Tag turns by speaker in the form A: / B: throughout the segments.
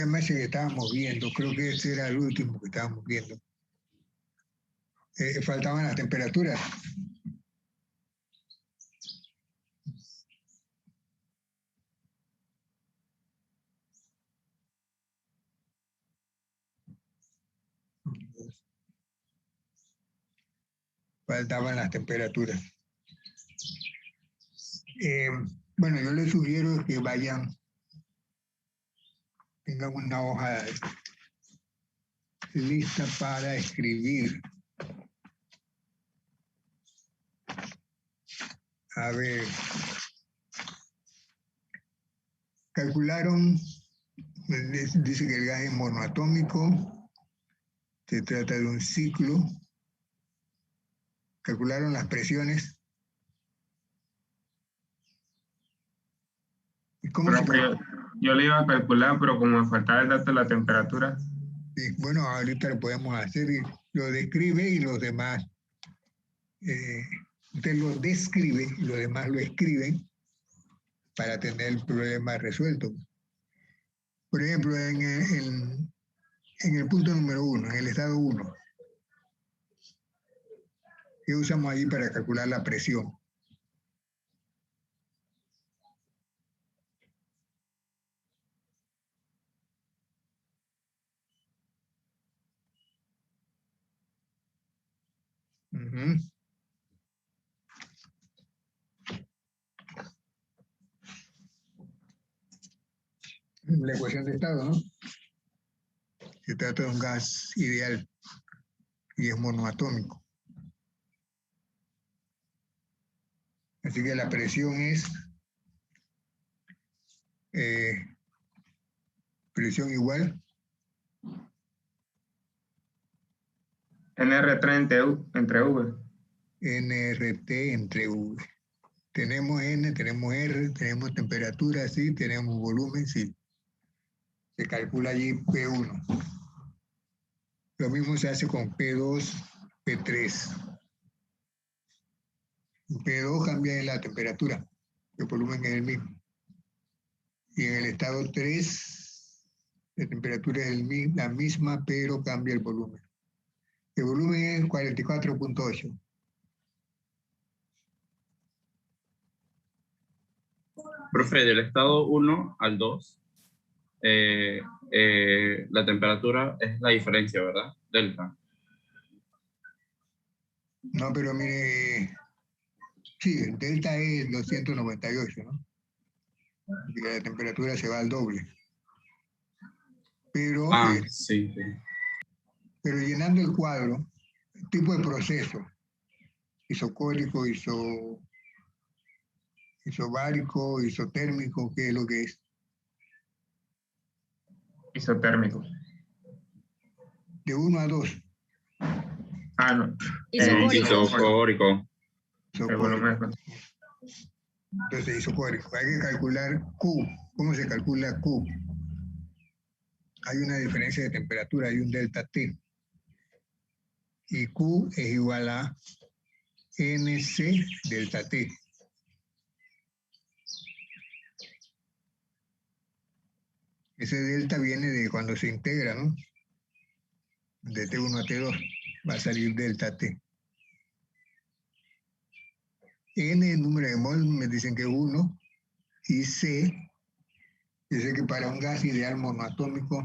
A: Además que estábamos viendo, creo que ese era el último que estábamos viendo. Faltaban las temperaturas. Faltaban las temperaturas. Bueno, yo les sugiero que vayan, tengan una hoja lista para escribir. A ver, calcularon, dice que el gas es monoatómico, se trata de un ciclo. Calcularon las presiones. ¿Y cómo se calcula?
B: Yo le iba a calcular, pero como me faltaba el dato de la temperatura.
A: Sí, bueno, ahorita lo podemos hacer, lo describe y los demás, usted lo describe y los demás lo escriben para tener el problema resuelto. Por ejemplo, en el punto número 1, en el estado 1, ¿qué usamos ahí para calcular la presión? La ecuación de estado, ¿no? Se trata de un gas ideal y es monoatómico. Así que la presión es presión igual
B: NR3 entre V.
A: NRT entre V. Tenemos N, tenemos R, tenemos temperatura, sí, tenemos volumen, sí. Se calcula allí P1. Lo mismo se hace con P2, P3. P2 cambia en la temperatura, el volumen es el mismo. Y en el estado 3, la temperatura es la misma, pero cambia el volumen. El volumen es 44.8.
C: Profe, del estado 1 al 2, la temperatura es la diferencia, ¿verdad? Delta.
A: No, pero mire, sí, el delta es 298, ¿no? Y la temperatura se va al doble. Pero,
C: sí.
A: pero llenando el cuadro, el tipo de proceso, isocórico, isobárico, isotérmico, ¿qué es lo que es?
B: Isotérmico.
A: De 1 a 2.
B: No.
C: Isocórico.
A: Entonces, isocórico. Hay que calcular Q. ¿Cómo se calcula Q? Hay una diferencia de temperatura, hay un delta T. Y Q es igual a NC delta T. Ese delta viene de cuando se integra, ¿no? De T1 a T2 va a salir delta T. N, el número de mol, me dicen que es 1. Y C, dice que para un gas ideal monoatómico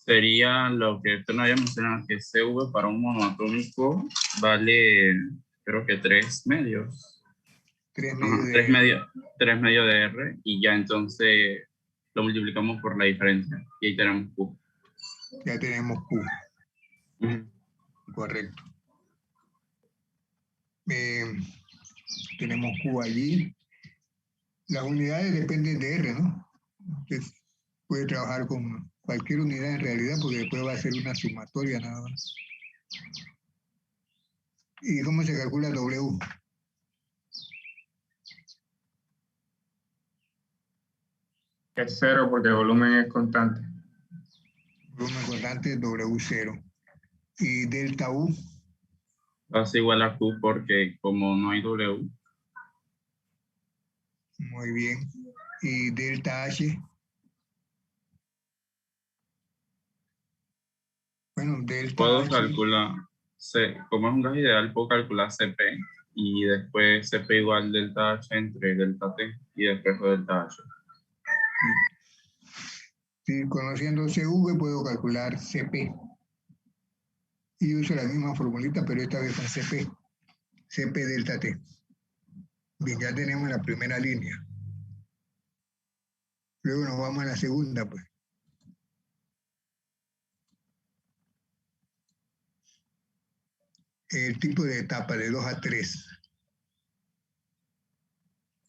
C: Sería lo que usted no había mencionado, que CV para un monoatómico vale, creo que 3 medios.
A: 3 medios de
C: 3 medios de R, y ya entonces lo multiplicamos por la diferencia. Y ahí tenemos Q.
A: Ya tenemos Q. Correcto. Tenemos Q allí. Las unidades dependen de R, ¿no? Usted puede trabajar con cualquier unidad en realidad porque después va a ser una sumatoria nada más. ¿Y cómo se calcula W?
B: Es 0 porque el volumen es constante.
A: Volumen constante W0. ¿Y delta U?
C: Va a ser igual a Q porque como no hay W.
A: Muy bien. y delta H. Bueno, delta
C: Puedo
A: H.
C: calcular, como es un gas ideal, puedo calcular CP y después CP igual delta H entre delta T y después delta H.
A: Si conociendo CV puedo calcular CP. Y uso la misma formulita, pero esta vez con CP. CP delta T. Bien, ya tenemos la primera línea. Luego nos vamos a la segunda, pues. El tipo de etapa de 2 a 3.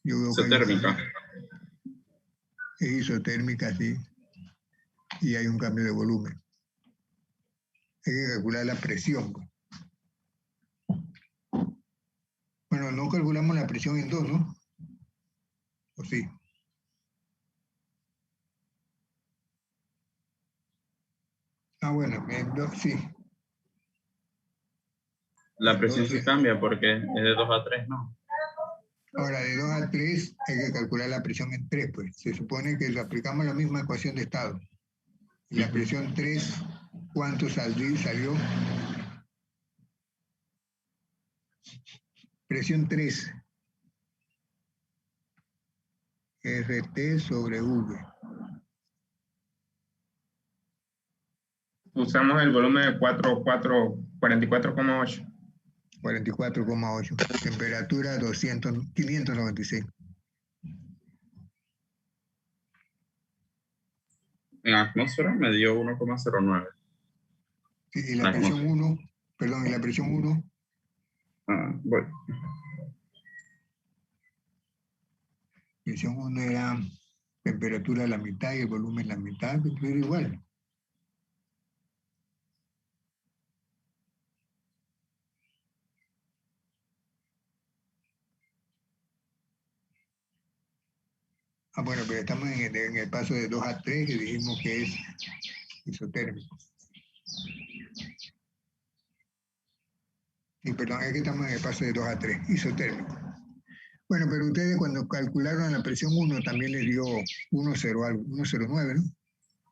A: Yo veo que
C: Isotérmica.
A: es isotérmica, sí. Y hay un cambio de volumen. Hay que calcular la presión. Bueno, no calculamos la presión en 2, ¿no? ¿O sí? Bueno, en 2 sí.
C: La presión
A: Entonces,
C: sí cambia porque es de 2 a 3, ¿no?
A: ahora de 2 a 3 hay que calcular la presión en 3, pues. Se supone que aplicamos la misma ecuación de estado. Y la presión 3, ¿cuánto salió? Presión 3. RT sobre V.
B: Usamos el volumen de 44,8.
A: 44,8. Temperatura 596.
C: En atmósfera me dio 1,09.
A: Y la presión 1, perdón, y la presión 1.
C: Bueno.
A: Presión 1 era temperatura a la mitad y el volumen la mitad, pero igual. Bueno, pero estamos en el paso de 2 a 3 que dijimos que es isotérmico. Sí, perdón, es que estamos en el paso de 2 a 3, isotérmico. Bueno, pero ustedes cuando calcularon la presión 1 también les dio 1,09, ¿no?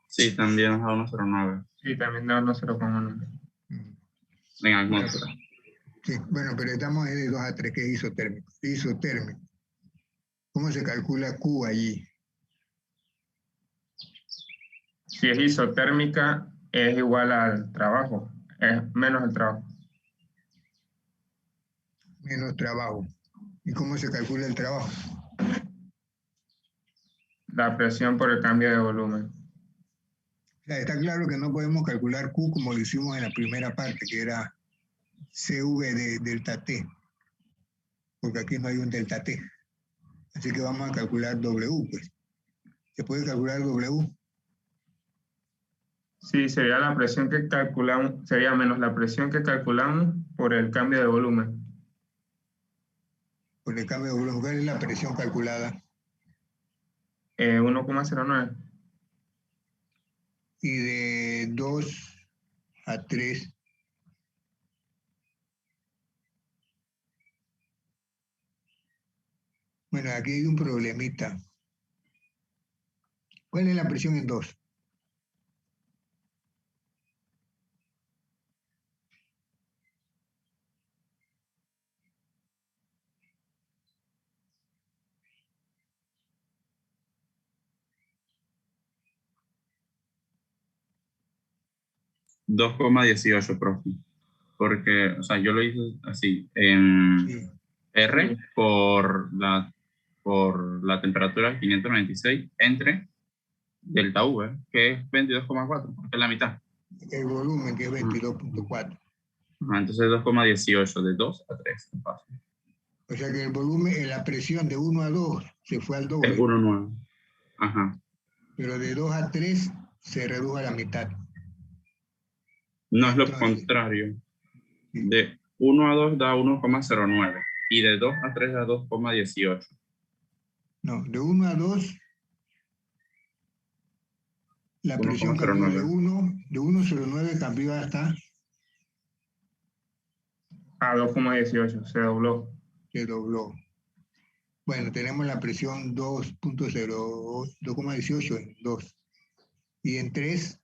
C: Sí, también es a 1,09.
B: Sí, también da 1,0,1.
C: En atmósfera.
A: Sí, bueno, pero estamos de 2 a 3, que es isotérmico. Isotérmico. ¿Cómo se calcula Q allí?
B: Si es isotérmica, es igual al trabajo, es menos el trabajo.
A: Menos trabajo. ¿Y cómo se calcula el trabajo?
B: La presión por el cambio de volumen.
A: O sea, está claro que no podemos calcular Q como lo hicimos en la primera parte, que era CV de delta T, porque aquí no hay un delta T. Así que vamos a calcular W, pues. ¿Se puede calcular W?
B: Sí, sería la presión que calculamos, sería menos la presión que calculamos por el cambio de volumen.
A: Por el cambio de volumen, ¿cuál es la presión calculada?
B: 1,09.
A: Y de 2 a 3. Bueno, aquí hay un problemita. ¿Cuál es la presión en 2?
C: $2,18, profe. Porque, o sea, yo lo hice así, en
A: Sí.
C: R
B: Sí.
C: por la temperatura 596 entre delta V, que es 22,4, que es la mitad.
A: El volumen, que es 22,4.
C: Entonces 2,18, de 2 a 3. Fácil.
A: O sea que el volumen, la presión de 1 a 2 se fue al
C: Es
A: doble,
C: 1,9. Ajá.
A: pero de 2 a 3 se redujo a la mitad.
C: No es lo
A: Entonces,
C: contrario.
A: sí.
C: De 1 a 2 da 1,09 y de 2 a 3 da 2,18.
A: No, de 1 a 2, la presión cambió de 1,09 cambió hasta,
B: A 2,18, se dobló.
A: se dobló. Bueno, tenemos la presión 2.18 en 2. Y en 3,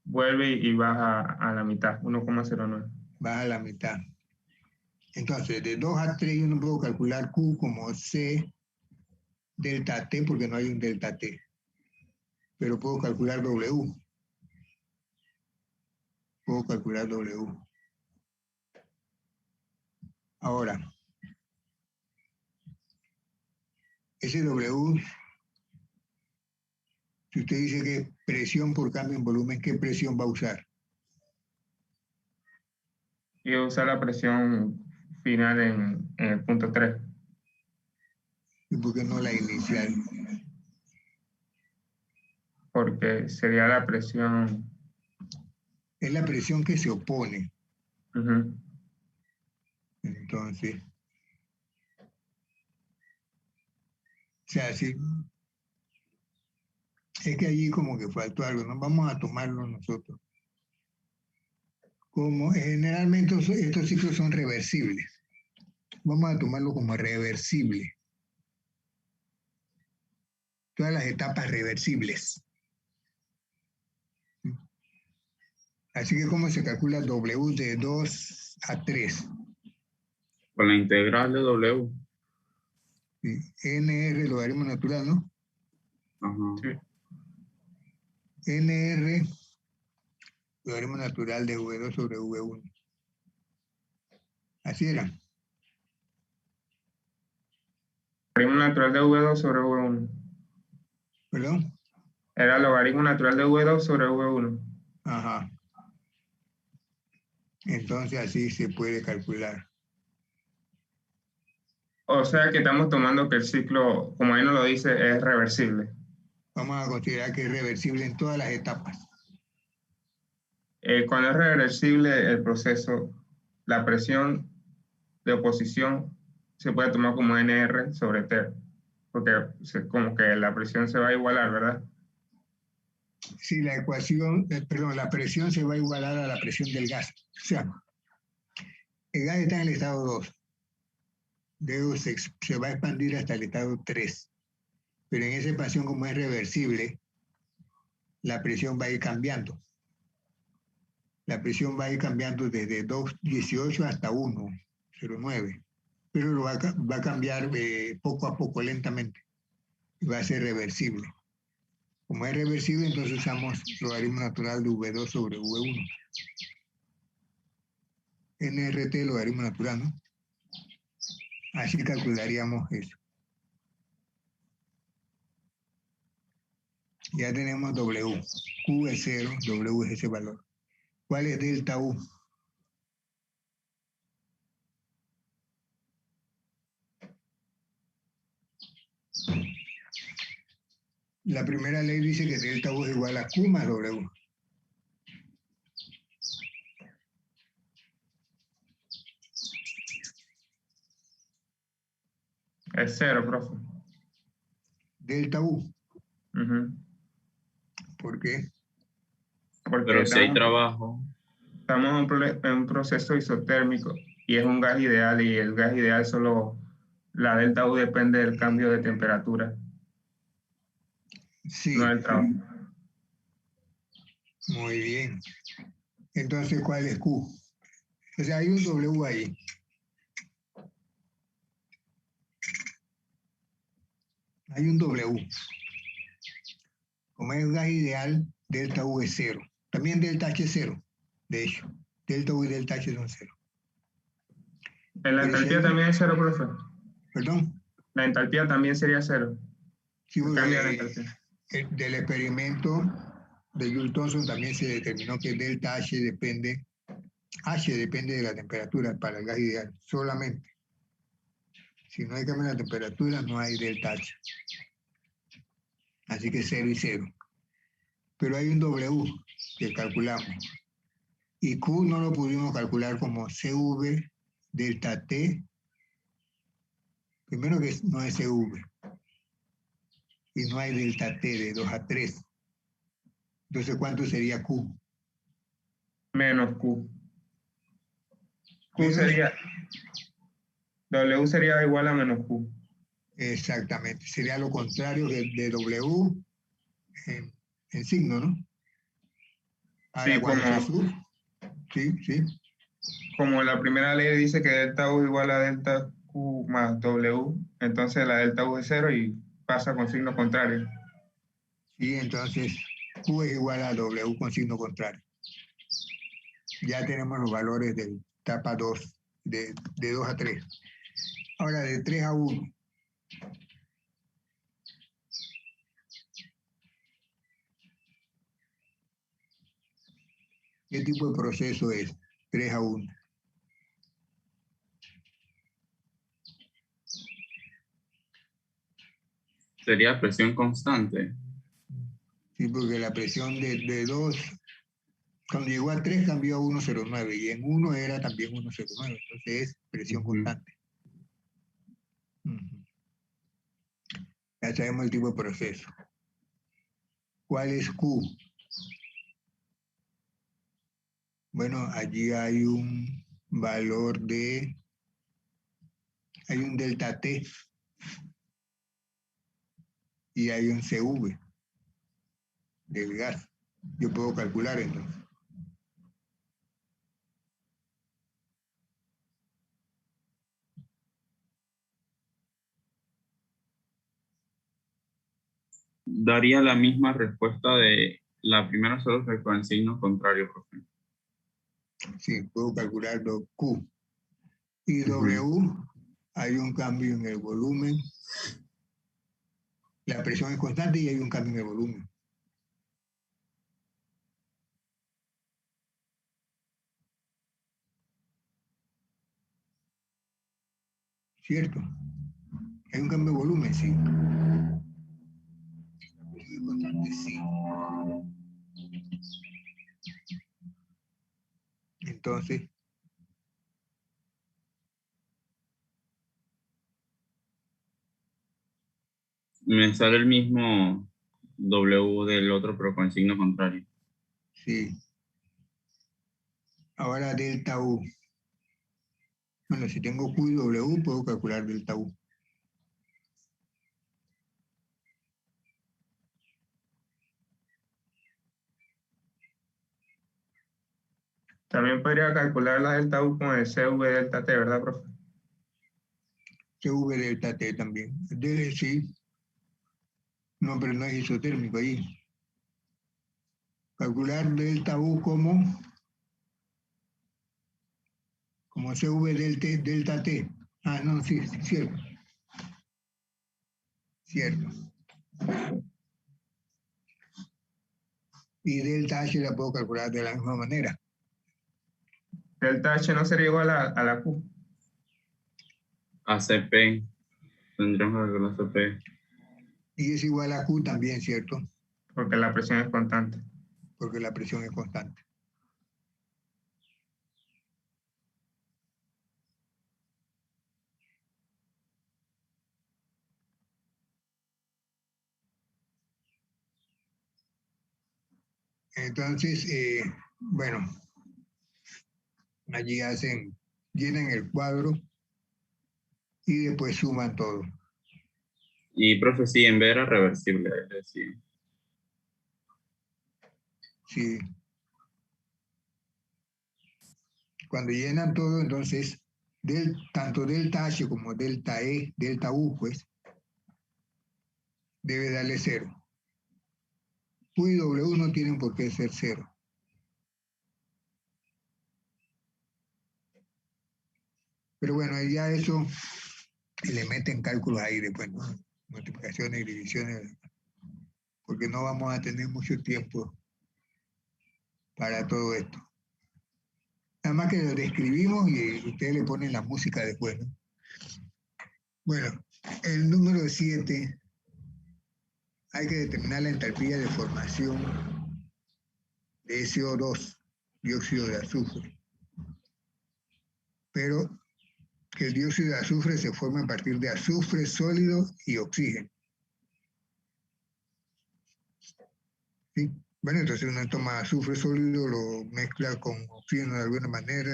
B: Vuelve y baja a la mitad, 1,09.
A: baja a la mitad. Entonces, de 2 a 3 yo no puedo calcular Q como C delta T porque no hay un delta T. Pero puedo calcular W. Puedo calcular W. Ahora, ese W, si usted dice que presión por cambio en volumen, ¿qué presión va a usar?
B: Y usar la presión final en el punto 3.
A: ¿Y por qué no la inicial?
B: Porque sería la presión.
A: Es la presión que se opone.
B: Ujú.
A: Entonces, o sea, sí, es que allí como que faltó algo, ¿no? Vamos a tomarlo nosotros. Como generalmente estos ciclos son reversibles. Vamos a tomarlo como reversible. Todas las etapas reversibles. Así que, ¿cómo se calcula W de 2 a 3?
C: Con la integral de W.
A: ¿Sí? NR logaritmo natural, ¿no?
C: Ajá.
B: Sí.
A: NR logaritmo natural de V2 sobre V1. Así era.
B: Logaritmo natural de V2 sobre V1.
A: ¿Perdón?
B: Era logaritmo natural de V2 sobre V1.
A: Ajá. Entonces así se puede calcular.
B: O sea que estamos tomando que el ciclo, como ahí nos lo dice, es reversible.
A: Vamos a considerar que es reversible en todas las etapas.
B: Cuando es reversible el proceso, la presión de oposición se puede tomar como NR sobre T, porque como que la presión se va a igualar, ¿verdad?
A: Si la ecuación, perdón, la presión se va a igualar a la presión del gas. O sea, el gas está en el estado 2. Luego se va a expandir hasta el estado 3. Pero en esa expansión, como es reversible, la presión va a ir cambiando. La presión va a ir cambiando desde 2,18 hasta 1,09. Pero va a cambiar poco a poco, lentamente. Y va a ser reversible. Como es reversible, entonces usamos logaritmo natural de V2 sobre V1. NRT, logaritmo natural, ¿no? Así calcularíamos eso. Ya tenemos W. Q es 0, W es ese valor. ¿Cuál es delta U? La primera ley dice que delta U es igual a Q más W.
B: Es 0, profe.
A: Delta U.
B: Ujú.
A: ¿Por qué?
B: Porque
C: Pero si hay trabajo.
B: estamos en un proceso isotérmico y es un gas ideal, y el gas ideal solo, la delta U depende del cambio de temperatura,
A: Sí,
B: no del trabajo.
A: muy bien. Entonces, ¿cuál es Q? O sea, hay un W ahí. Hay un W. Como es un gas ideal, delta U es 0. También delta H es 0. De hecho, delta U y delta H son 0.
B: En la
A: Pero si
B: entalpía
A: hay,
B: también es 0, profe.
A: perdón,
B: La entalpía también sería 0.
A: sí,
B: El cambio de la entalpía.
A: del experimento de Joule-Thomson también se determinó que delta H depende de la temperatura para el gas ideal, solamente. Si no hay cambio en la temperatura, no hay delta H. Así que 0 y 0. Pero hay un W que calculamos. Y Q no lo pudimos calcular como CV delta T. Primero que no es CV. Y no hay delta T de 2 a 3. Entonces, ¿cuánto sería Q?
B: Menos Q. Q
A: Menos
B: sería W sería igual a menos Q.
A: Exactamente. Sería lo contrario de W en signo, ¿no? Ahora,
B: Sí,
A: cuando se sube, sí, sí,
B: como la primera ley dice que delta U igual a delta Q más W, entonces la delta U es 0 y pasa con signo contrario.
A: y entonces Q es igual a W con signo contrario. Ya tenemos los valores de etapa 2, de 2 a 3. Ahora, de 3 a 1. ¿Qué tipo de proceso es? 3 a 1.
C: Sería presión constante.
A: Sí, porque la presión de 2, cuando llegó a 3 cambió a 1,09 y en 1 era también 1,09, entonces es presión constante. Ya sabemos el tipo de proceso. ¿Cuál es Q? Bueno, allí hay un valor hay un delta T y hay un CV del gas. Yo puedo calcular entonces.
C: Daría la misma respuesta de la primera, solo que con el signo contrario, profe.
A: Sí, puedo calcular Q. Y W, hay un cambio en el volumen. La presión es constante y hay un cambio en el volumen. ¿Cierto? Hay un cambio de volumen, sí. La presión es constante, sí. Entonces,
C: Me sale el mismo W del otro, pero con el signo contrario.
A: sí. Ahora delta U. Bueno, si tengo Q y W, puedo calcular delta U.
B: También podría calcular la delta U con el CV delta T, ¿verdad, profe?
A: CV delta T también. Sí. No, pero no es isotérmico ahí. Calcular delta U como CV delta T. Ah, no, sí, cierto. Cierto. Y delta H la puedo calcular de la misma manera.
B: Delta H no sería igual a la Q.
C: ACP. Tendremos que calcular ACP.
A: Y es igual a Q también, ¿cierto?
B: Porque la presión es constante.
A: Porque la presión es constante. Entonces, bueno, allí llenan el cuadro y después suman todo.
C: Y profe, sí, en vez era reversible, es decir.
A: Sí. Cuando llenan todo, entonces, tanto delta H como delta E, delta U, pues, debe darle 0. Q y W no tienen por qué ser 0. Pero bueno, ya eso le meten cálculos ahí después, ¿no? Multiplicaciones y divisiones, porque no vamos a tener mucho tiempo para todo esto. Nada más que lo describimos y ustedes le ponen la música después, ¿no? Bueno, el número 7, hay que determinar la entalpía de formación de SO2, dióxido de azufre. Pero que el dióxido de azufre se forma a partir de azufre sólido y oxígeno. ¿Sí? Bueno, entonces uno toma azufre sólido, lo mezcla con oxígeno de alguna manera,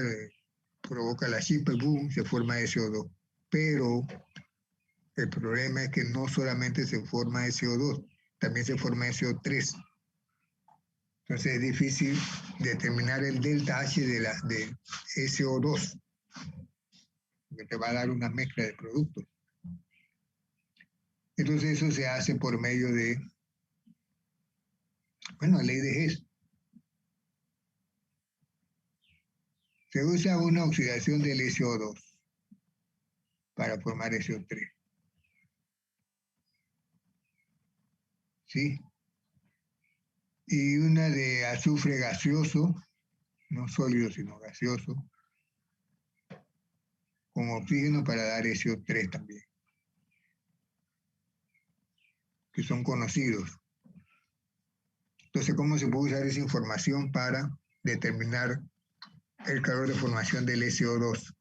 A: provoca la chispa y boom, se forma SO2. pero el problema es que no solamente se forma SO2, también se forma SO3. Entonces es difícil determinar el delta H de SO2, que te va a dar una mezcla de productos. Entonces eso se hace por medio de, bueno, la ley de Hess. Se usa una oxidación del SO2 para formar SO3. ¿Sí? Y una de azufre gaseoso, no sólido sino gaseoso, con oxígeno para dar SO3 también, que son conocidos. Entonces, ¿cómo se puede usar esa información para determinar el calor de formación del SO2?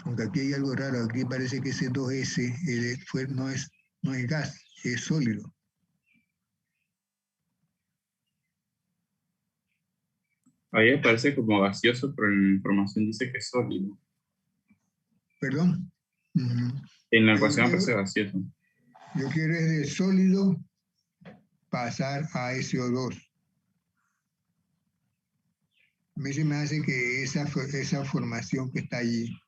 A: Aunque aquí hay algo raro, aquí parece que ese 2S no es gas, es sólido.
C: Ahí aparece como gaseoso, pero en la información dice que es sólido.
A: ¿Perdón?
C: En la ecuación aparece gaseoso.
A: Yo quiero es de sólido pasar a SO2. A mí se me hace que esa formación que está allí,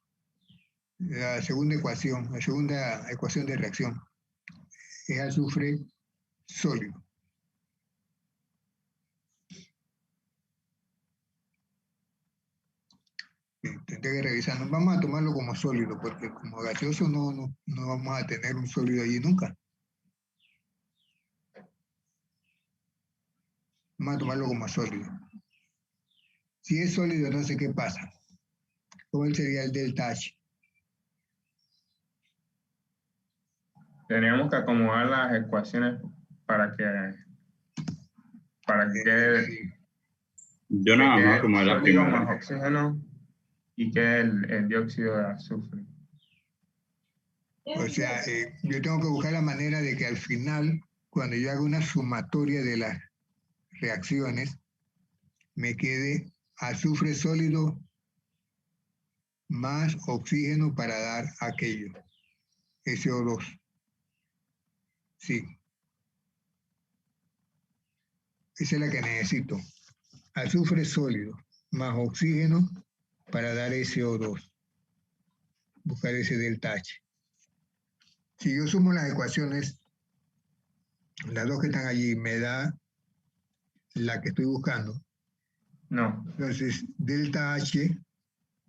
A: la segunda ecuación de reacción, es azufre sólido. Tendré que revisarlo. Vamos a tomarlo como sólido, porque como gaseoso no vamos a tener un sólido allí nunca. Vamos a tomarlo como sólido. Si es sólido, no sé qué pasa. ¿Cuál sería el delta H?
B: Teníamos que acomodar las ecuaciones para que quede
A: Sí.
C: Yo nada más como la
B: sólido
C: primera.
B: más oxígeno y quede el dióxido de azufre.
A: O sea, yo tengo que buscar la manera de que al final, cuando yo haga una sumatoria de las reacciones, me quede azufre sólido más oxígeno para dar aquello, SO2. Sí, esa es la que necesito. Azufre sólido más oxígeno para dar SO2. Buscar ese delta H. Si yo sumo las ecuaciones, las dos que están allí, me da la que estoy buscando.
B: No.
A: Entonces, delta H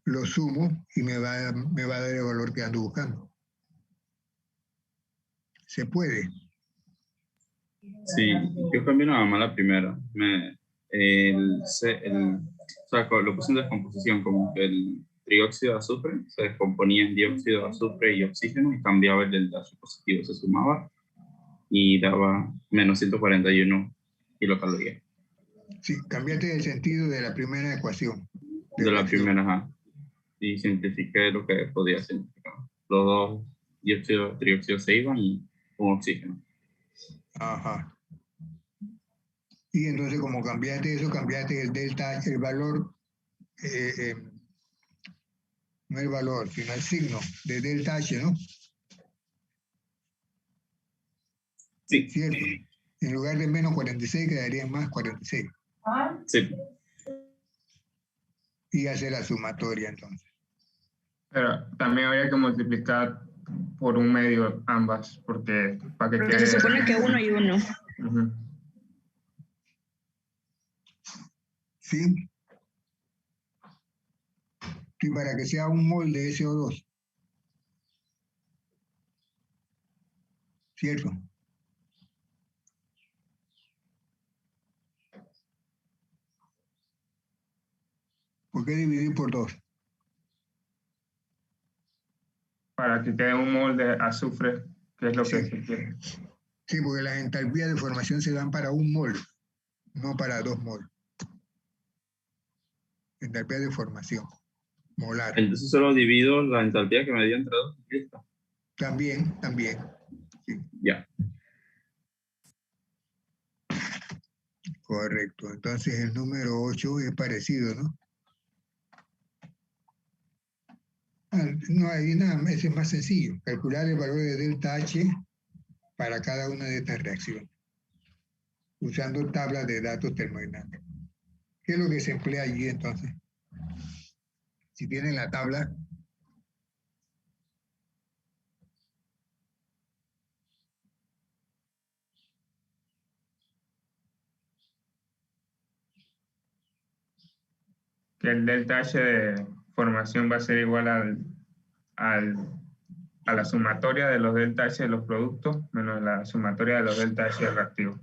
A: lo sumo y me va a dar el valor que ando buscando. Se puede.
C: Sí, yo cambié nada más la primera. O sea, lo puse en descomposición, como que el trióxido de azufre se descomponía en dióxido de azufre y oxígeno y cambiaba el delta H positivo, se sumaba y daba menos 141 kilocalorías.
A: Sí, cambiate el sentido de la primera ecuación.
C: De la primera, ajá. Y simplifiqué lo que podía significar. Los dos trióxidos se iban y un oxígeno.
A: Ajá. Y entonces como cambiaste eso, cambiaste el delta H, el valor, no el valor, sino el signo de delta H, ¿no?
C: Sí.
A: ¿Cierto? En lugar de menos 46 quedaría más 46.
C: Sí.
A: Y hacer la sumatoria entonces.
B: Pero también habría que multiplicar por un medio ambas, porque para que
D: Porque
B: quede...
D: se supone que 1 y 1.
B: Uh-huh.
A: ¿Sí? Y para que sea un mol de SO2. ¿Cierto? ¿Por qué dividir por 2?
B: Para que quede un mol de azufre, que es lo que se quiere.
A: Sí, porque las entalpías de formación se dan para un mol, no para 2 mol. Entalpía de formación molar.
C: Entonces solo divido la entalpía que me dio entre dos y listo.
A: También. Sí.
C: Ya.
A: Correcto. Entonces el número 8 es parecido, ¿no? No hay nada, ese es más sencillo. Calcular el valor de delta H para cada una de estas reacciones, usando tablas de datos termodinámicos. ¿Qué es lo que se emplea allí entonces? Si tienen la tabla,
B: Que el delta H de formación va a ser igual a la sumatoria de los delta H de los productos menos la sumatoria de los delta H de reactivos.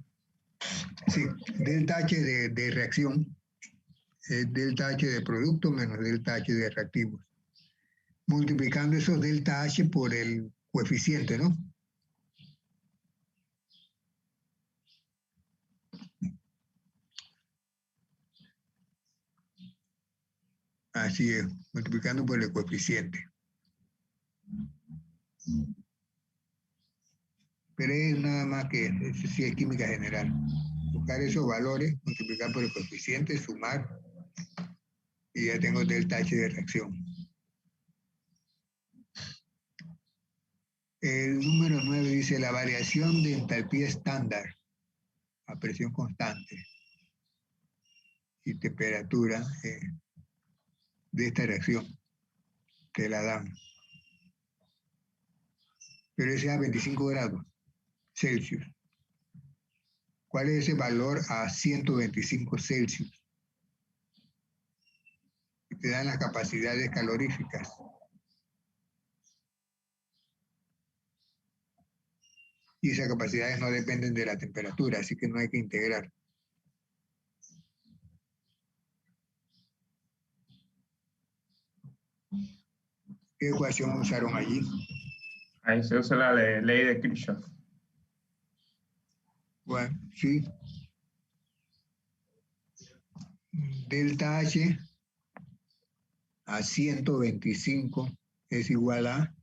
A: sí, delta H de reacción es delta H de producto menos delta H de reactivos. Multiplicando esos delta H por el coeficiente, ¿no? Así es, multiplicando por el coeficiente. Pero es nada más que, eso sí es química general. Buscar esos valores, multiplicar por el coeficiente, sumar, y ya tengo delta H de reacción. El número 9 dice la variación de entalpía estándar a presión constante y temperatura de esta reacción. Te la dan. Pero ese es a 25 grados Celsius. ¿Cuál es ese valor a 125 Celsius? Y te dan las capacidades caloríficas. Y esas capacidades no dependen de la temperatura, así que no hay que integrar. ¿Qué ecuación usaron allí?
B: Ahí se usa la ley de Kirchhoff.
A: Bueno, sí. Delta H a 125 es igual a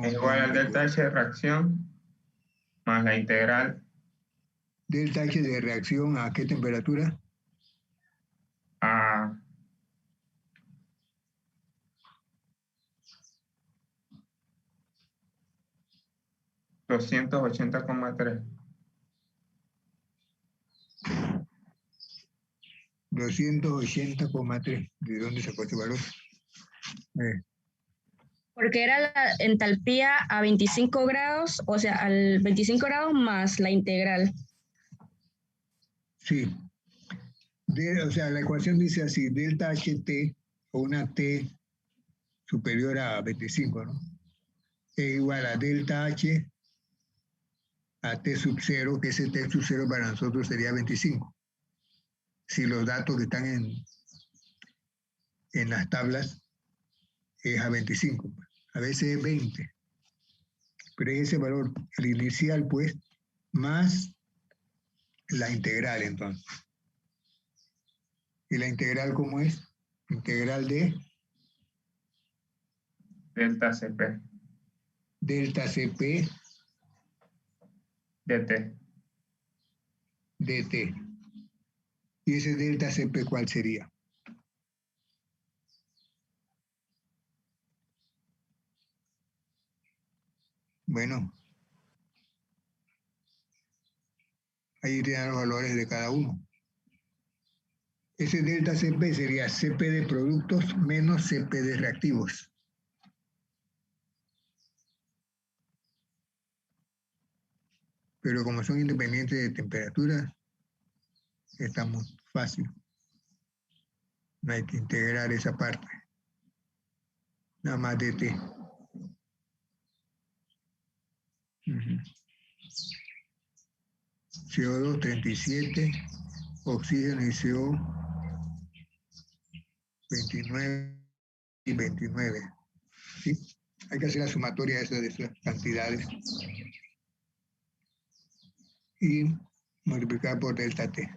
B: Es igual al delta H de reacción más la integral.
A: Delta H de reacción ¿a qué temperatura?
B: A 280,3.
A: 280,3. ¿De dónde sacó ese valor?
D: Porque era la entalpía a 25 grados, o sea, al 25 grados más la integral.
A: Sí. O sea, la ecuación dice así, delta HT o una T superior a 25, ¿no? Es igual a delta H a T sub 0, que ese T sub 0 para nosotros sería 25. Si los datos que están en las tablas es a 25, a veces es 20. Pero es ese valor, el inicial, pues, más la integral, entonces. ¿Y la integral cómo es? Integral de
B: Delta CP.
A: Delta CP
B: DT.
A: dt. ¿Y ese delta CP cuál sería? Bueno, ahí te dan los valores de cada uno. Ese delta CP sería CP de productos menos CP de reactivos. Pero como son independientes de temperatura, está muy fácil. No hay que integrar esa parte. Nada más dt. CO2 37, oxígeno y CO 29 y 29. ¿Sí? Hay que hacer la sumatoria de esas cantidades y multiplicar por delta T.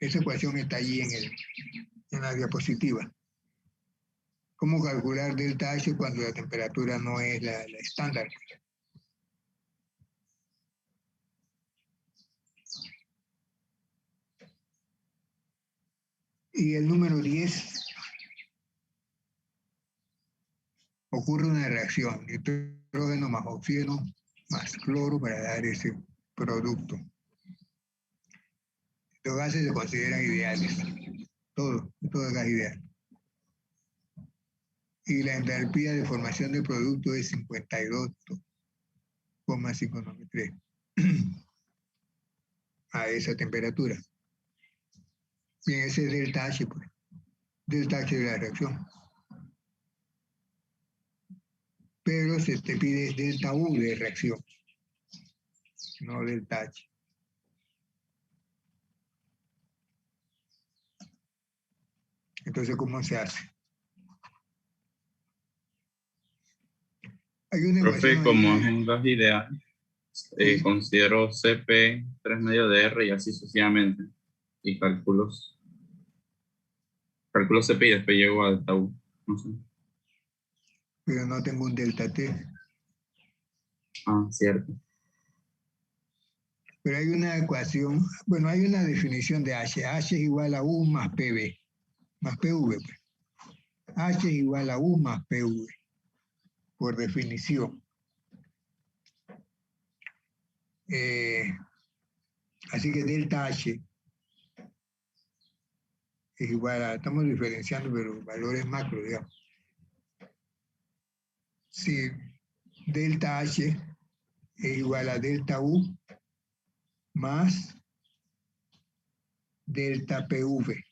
A: Esa ecuación está allí en la diapositiva. ¿Cómo calcular delta H cuando la temperatura no es la estándar? Y el número 10, ocurre una reacción, nitrógeno más oxígeno más cloro para dar ese producto. Los gases se consideran ideales, todo es gas ideal. Y la entalpía de formación del producto es 52,593 a esa temperatura. Bien, ese es delta H, pues. Delta H de la reacción. Pero se te pide delta U de reacción, no delta H. Entonces, ¿cómo se hace? Hay una
C: Profe,
A: ecuación
C: como
A: ahí,
C: es en gas ideal,
A: sí,
C: considero CP 3 medio de R y así sucesivamente. Y calculo CP y después llego a delta U. No sé.
A: pero no tengo un delta T.
C: Ah, cierto.
A: Pero hay una ecuación, bueno, hay una definición de H. H es igual a U más PV, más PV. Pues. H es igual a U más PV, por definición. Así que delta H es igual a, estamos diferenciando, pero valores macro, digamos. Si delta H es igual a delta U más delta PV.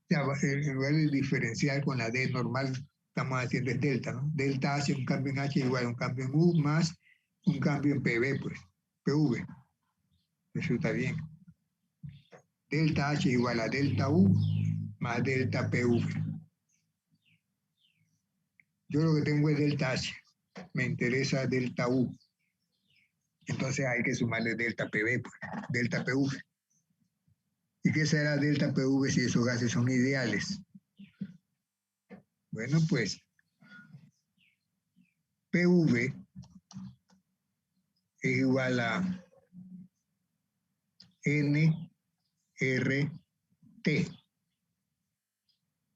A: Ya, en lugar de diferenciar con la D normal, estamos haciendo es delta, ¿no? Delta H, un cambio en H igual a un cambio en U más un cambio en PV, pues, PV. Eso está bien. Delta H igual a delta U más delta PV. Yo lo que tengo es delta H, me interesa delta U. Entonces hay que sumarle delta PV, pues, delta PV. ¿Y qué será delta PV si esos gases son ideales? Bueno, pues PV es igual a NRT.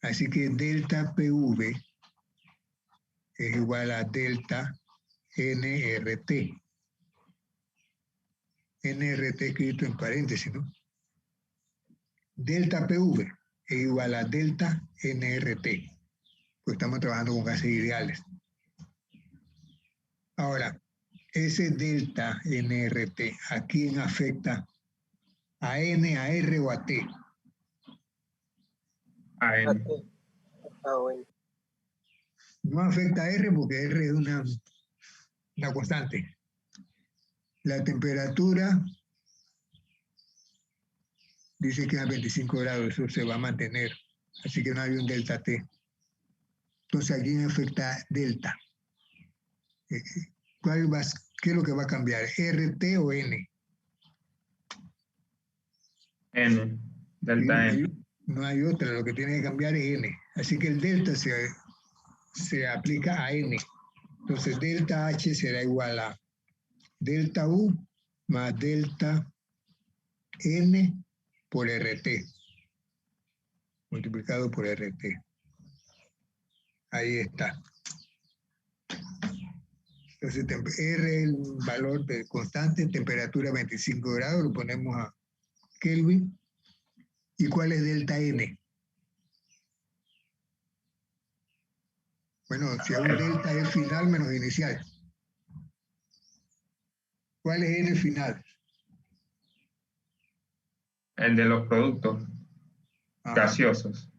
A: Así que delta PV es igual a delta NRT. NRT escrito en paréntesis, ¿no? Delta PV es igual a delta NRT. Pues estamos trabajando con gases ideales. Ahora, ese delta NRT, ¿a quién afecta? ¿A N, a R o a T?
B: A N.
E: Bueno.
A: No afecta a R porque R es una constante. La temperatura dice que es a 25 grados, eso se va a mantener. Así que no hay un delta T. Entonces, ¿a quién afecta delta? ¿Qué es lo que va a cambiar? ¿RT o N?
B: N. Delta N.
A: No hay otra, lo que tiene que cambiar es N. Así que el delta se aplica a N. Entonces, delta H será igual a delta U más delta N por RT, multiplicado por RT. Ahí está. Entonces, R es el valor de constante, temperatura 25 grados, lo ponemos a Kelvin. ¿Y cuál es delta N? Bueno, si un delta es final menos inicial. ¿Cuál es N final?
B: El de los productos
A: Ajá.
B: gaseosos.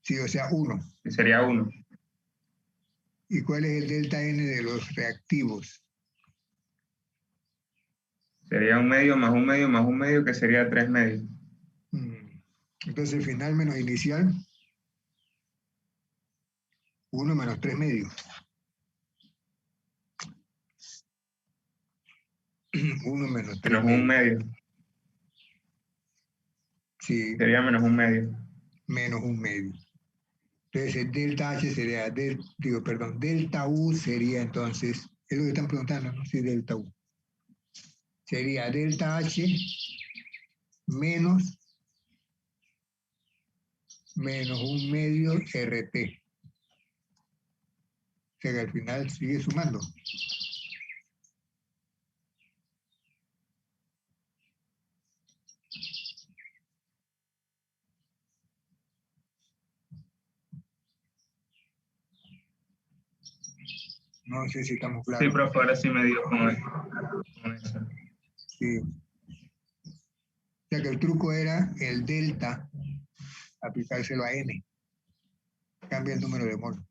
A: Sí, o sea, 1.
B: Que sería 1.
A: ¿Y cuál es el delta N de los reactivos?
B: Sería un medio más un medio más un medio, que sería 3 medios.
A: Entonces, final menos inicial, 1 menos 3 medios. 1 menos 3
B: Menos un
A: medios.
B: medio.
A: Sí,
B: Sería menos un medio.
A: menos 1/2. Entonces el delta H sería, delta U sería entonces, es lo que están preguntando, ¿no? Si delta U. Sería delta H menos 1/2 RT. O sea que al final sigue sumando. No sé si estamos
B: Sí,
A: claros.
B: profe, ahora sí me dio con eso.
A: Sí. O sea que el truco era el delta, aplicárselo a n. Cambia el número de mol.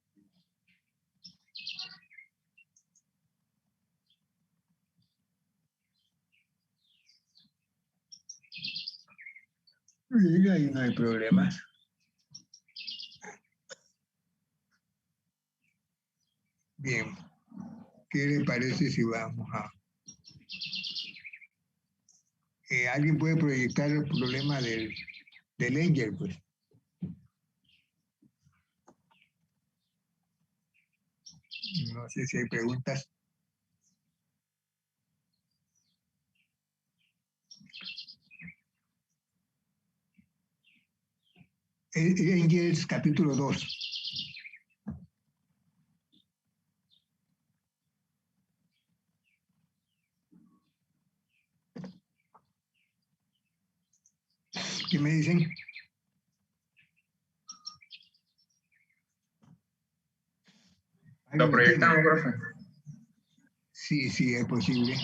A: Y ahí no hay problemas. Bien. ¿Qué le parece si vamos a... ¿alguien puede proyectar el problema del Engel, pues? No sé si hay preguntas. Engels, capítulo 2. ¿Qué me dicen?
B: ¿Lo proyectamos, profe?
A: Sí, sí, es posible.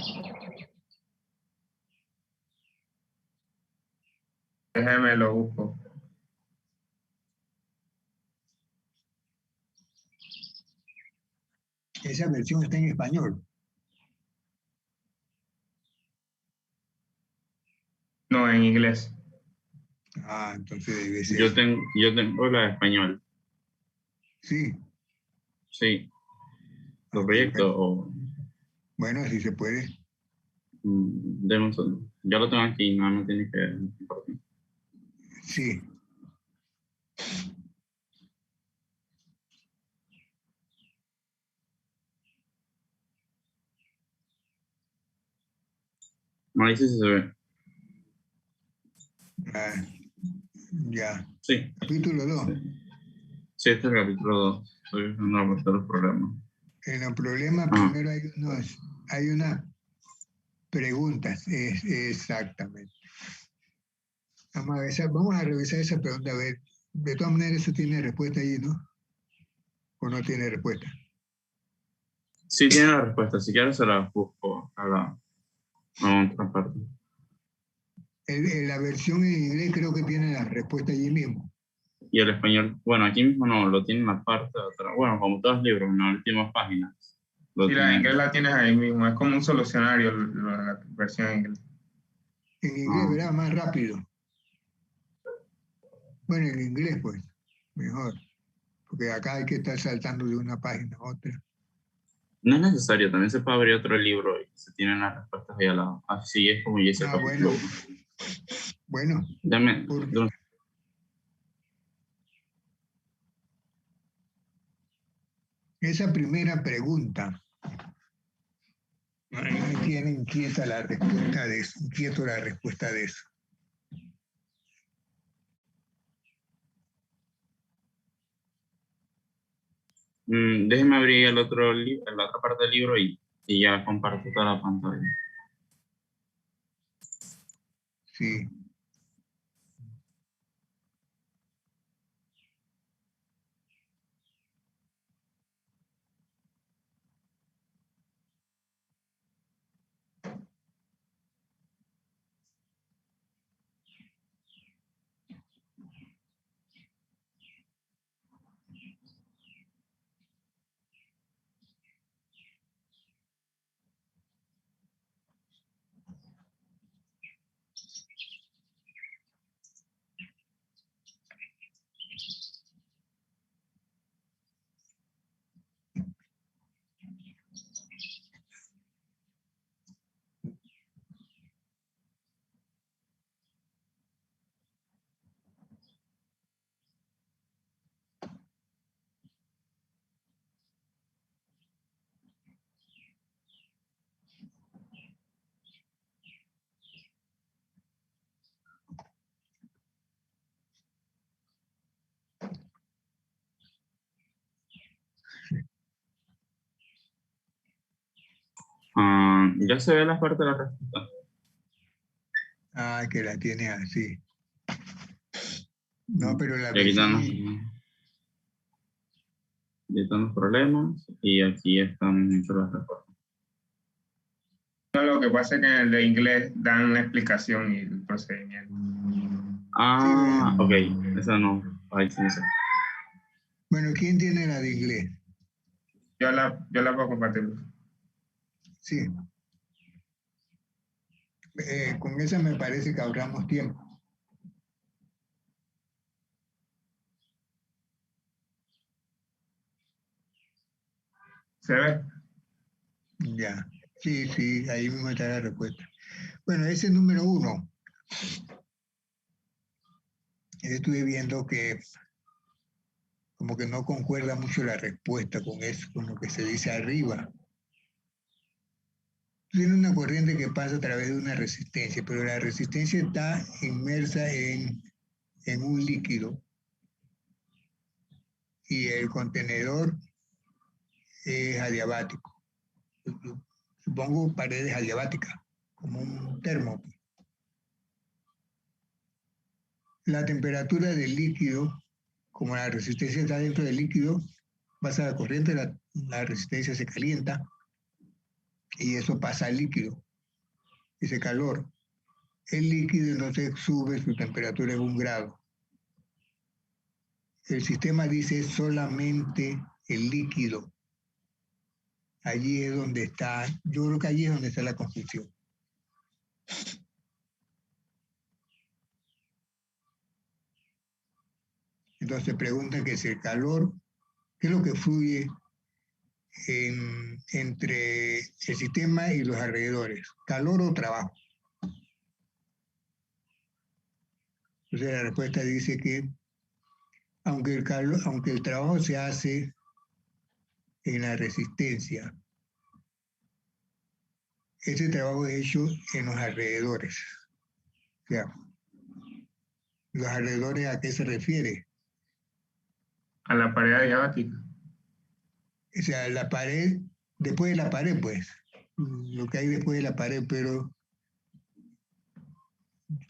B: Déjeme lo busco.
A: Esa versión está en español.
B: No, en inglés.
A: Ah, entonces debe ser.
C: Yo tengo la de español.
A: Sí.
C: Sí. ¿Lo
A: Ok,
C: proyecto o...?
A: bueno, si se puede.
C: Deme un segundo. Ya lo tengo aquí, no, no tiene que compartir.
A: Sí.
C: Me dice si se ve.
A: Ah, ya.
C: Sí.
A: Capítulo 2.
C: Sí, sí, este es el capítulo 2. Estoy usando a mostrar los problemas.
A: En el problema
C: Ah,
A: primero hay unas preguntas. Exactamente. Vamos a revisar esa pregunta. A ver, de todas maneras eso tiene respuesta ahí, ¿no? ¿O no tiene respuesta?
C: sí tiene la respuesta. Si quieres se la busco a otra parte.
A: La versión en inglés creo que tiene la respuesta allí mismo.
C: Y el español, bueno, aquí mismo no, lo tiene en la parte de atrás. Bueno, como todos los libros, en las últimas páginas. Lo
B: Sí, la de
C: tiene.
B: inglés la tienes ahí mismo. Es como un solucionario la versión en inglés.
A: En inglés,
C: Ah,
A: ¿verdad? Más rápido. Bueno, en inglés, pues, mejor. Porque acá hay que estar saltando de una página a otra.
C: no es necesario, también se puede abrir otro libro y se tienen las respuestas ahí al lado. Así es como yo hice el
A: Ah, bueno.
C: capítulo 1.
A: Bueno,
C: Dame,
A: esa primera pregunta, me tiene inquieta la respuesta de eso, inquieto la respuesta de eso.
C: déjeme abrir el otro la otra parte del libro y ya comparto toda la pantalla.
A: Sí.
C: Ya se ve la parte de la respuesta.
A: Ah, que la tiene así. No, pero la
C: Y aquí están
A: presión...
C: los problemas y aquí están hechas las respuestas.
B: No, lo que pasa es que en el de inglés dan la explicación y el procedimiento.
C: Ah, ok. Esa no. Ahí sí, no sé.
A: Bueno, ¿quién tiene la de inglés?
B: Yo la puedo compartir.
A: Sí. Con esa me parece que ahorramos tiempo.
B: ¿Se ve?
A: Ya. Sí, sí, ahí mismo está la respuesta. Bueno, ese es número 1. Estuve viendo que como que no concuerda mucho la respuesta con eso, con lo que se dice arriba. Tiene una corriente que pasa a través de una resistencia, pero la resistencia está inmersa en un líquido y el contenedor es adiabático. Supongo paredes adiabáticas, como un termo. La temperatura del líquido, como la resistencia está dentro del líquido, pasa la corriente, la resistencia se calienta y eso pasa al líquido, ese calor. El líquido entonces sube su temperatura en 1 grado. El sistema dice solamente el líquido. Allí es donde está, yo creo que allí es donde está la confusión. Entonces se preguntan que si el calor, ¿qué es lo que fluye entre el sistema y los alrededores? ¿Calor o trabajo? Entonces la respuesta dice que aunque el trabajo se hace en la resistencia, ese trabajo es hecho en los alrededores. O sea, ¿los alrededores a qué se refiere?
B: A la pared adiabática.
A: O sea, la pared, después de la pared, pues, lo que hay después de la pared, pero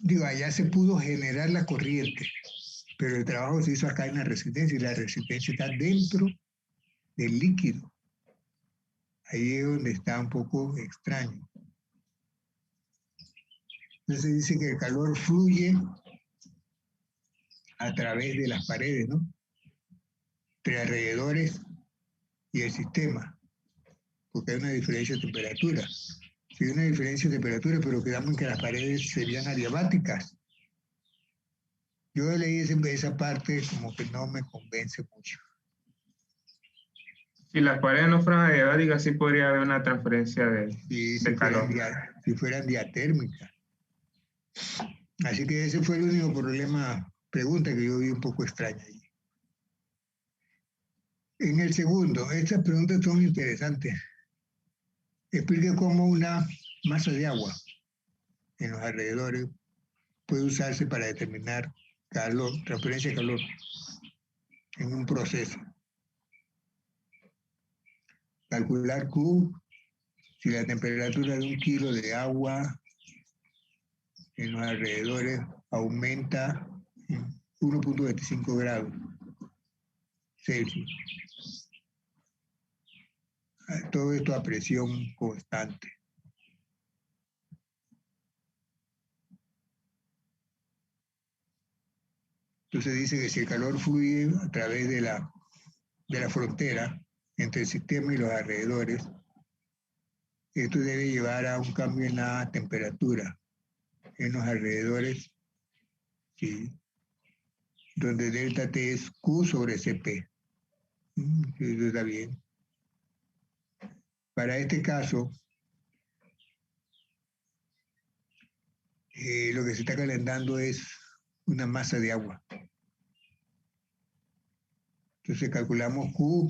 A: digo, allá se pudo generar la corriente, pero el trabajo se hizo acá en la resistencia y la resistencia está dentro del líquido. Ahí es donde está un poco extraño. Entonces dice que el calor fluye a través de las paredes, ¿no? Entre alrededores y el sistema, porque hay una diferencia de temperatura. Si hay una diferencia de temperatura, pero quedamos en que las paredes serían adiabáticas. Yo leí esa parte como que no me convence mucho.
B: Si las paredes no fueran adiabáticas, sí podría haber una transferencia
A: Si
B: de calor.
A: si fueran diatérmicas. Así que ese fue el único pregunta que yo vi un poco extraña ahí. En el segundo, estas preguntas son interesantes. Explique cómo una masa de agua en los alrededores puede usarse para determinar calor, transferencia de calor en un proceso. Calcular Q, si la temperatura de 1 kilo de agua en los alrededores aumenta 1.25 grados Celsius. Todo esto a presión constante. Entonces dice que si el calor fluye a través de la frontera entre el sistema y los alrededores, esto debe llevar a un cambio en la temperatura en los alrededores, ¿sí? Donde delta T es Q sobre Cp. Eso está bien. Para este caso, lo que se está calentando es una masa de agua. Entonces calculamos Q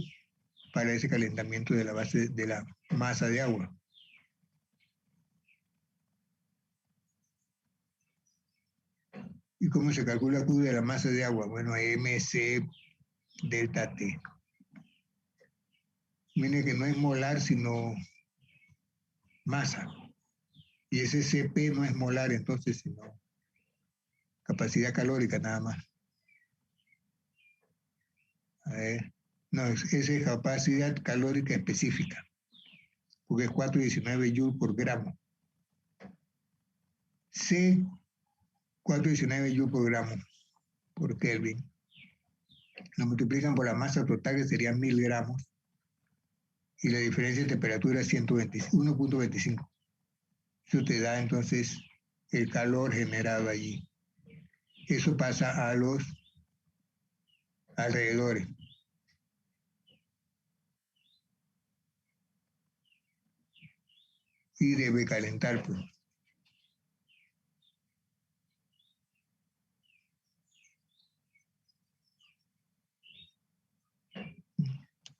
A: para ese calentamiento de la base de la masa de agua. ¿Y cómo se calcula Q de la masa de agua? Bueno, MC delta T. Mire que no es molar, sino masa. Y ese Cp no es molar entonces, sino capacidad calórica nada más. A ver, no, esa es capacidad calórica específica, porque es 419 joules por gramo. C, 419 joules por gramo por Kelvin. Lo multiplican por la masa total, que serían 1000 gramos, y la diferencia de temperatura es 1.25. Eso te da entonces el calor generado allí. Eso pasa a los alrededores. Y debe calentar, pues.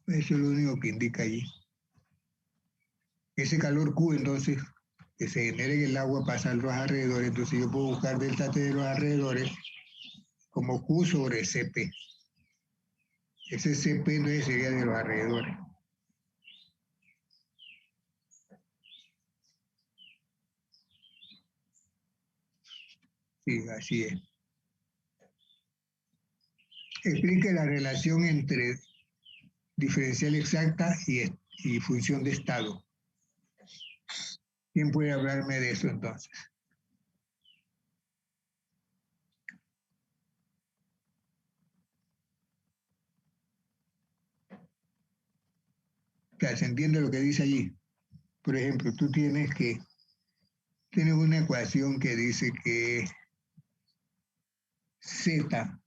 A: Eso es lo único que indica allí. Ese calor Q, entonces, que se genera en el agua, pasa a los alrededores. Entonces yo puedo buscar delta T de los alrededores como Q sobre Cp. Ese Cp entonces sería de los alrededores. Sí, así es. Explique la relación entre diferencial exacta y función de estado. ¿Quién puede hablarme de eso entonces? Claro, ¿se entiende lo que dice allí? Por ejemplo, tú tienes una ecuación que dice que Z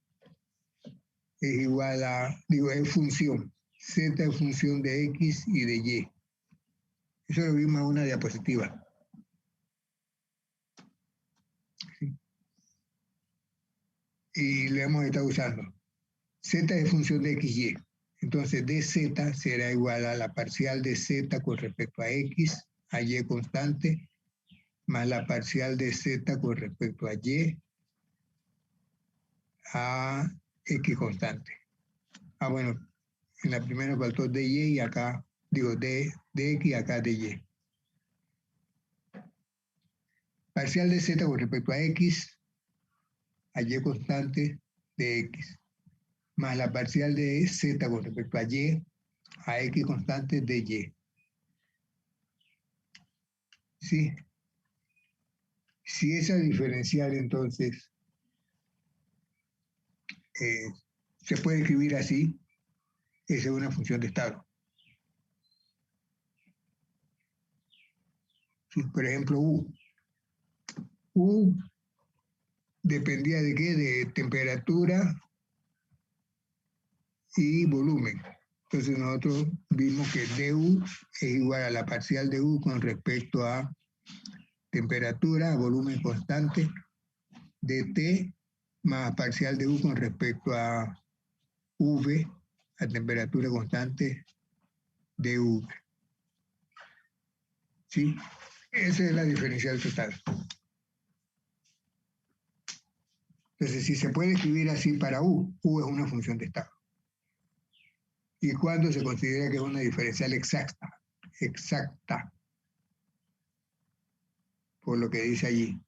A: es igual a, es función. Z es función de X y de Y. Eso lo vimos en una diapositiva. ¿Sí? Y lo hemos estado usando. Z es función de X, Y. Entonces, dz será igual a la parcial de Z con respecto a X, a Y constante, más la parcial de Z con respecto a Y, a X constante. Ah, bueno, en la primera faltó dy y acá, digo, de X y acá de Y. Parcial de Z con respecto a X, a Y constante de X, más la parcial de Z con respecto a Y, a X constante de Y. ¿Sí? Si esa diferencial entonces se puede escribir así, esa es una función de estado. ¿Sí? Por ejemplo, U. U dependía de qué? De temperatura y volumen. Entonces nosotros vimos que du es igual a la parcial de U con respecto a temperatura, volumen constante, dt más parcial de U con respecto a V, a temperatura constante de V. ¿Sí? Esa es la diferencial total. Entonces, si se puede escribir así para U, U es una función de estado. ¿Y cuándo se considera que es una diferencial exacta? Exacta. Por lo que dice allí.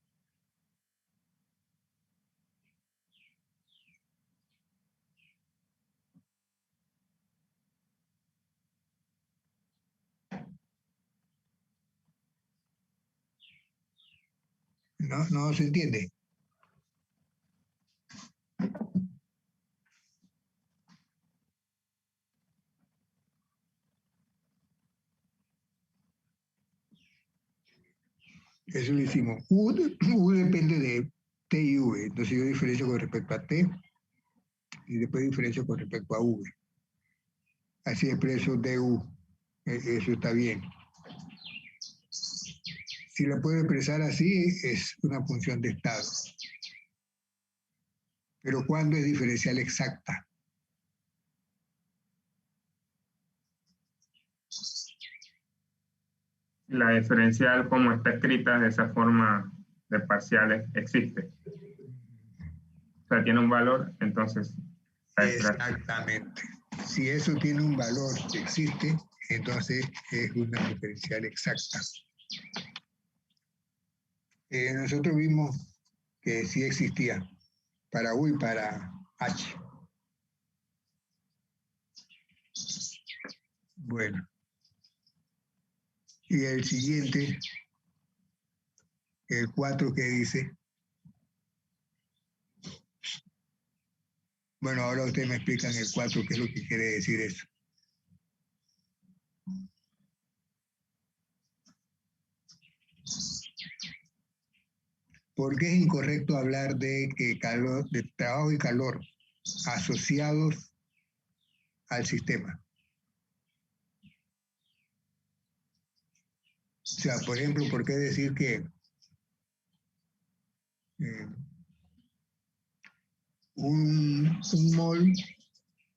A: No se entiende. Eso lo hicimos. U depende de T y V. Entonces yo diferencio con respecto a T y después diferencio con respecto a V. Así expreso du. Eso está bien. Si la puedo expresar así, es una función de estado. Pero ¿cuándo es diferencial exacta?
B: La diferencial, como está escrita de esa forma de parciales, existe. O sea, tiene un valor, entonces...
A: Exactamente. Si eso tiene un valor que existe, entonces es una diferencial exacta. Nosotros vimos que sí existía para U y para H. Bueno, y el siguiente, el 4 que dice, bueno, ahora ustedes me explican el 4 qué es lo que quiere decir eso. ¿Por qué es incorrecto hablar de calor, de trabajo y calor asociados al sistema? O sea, por ejemplo, ¿por qué decir que un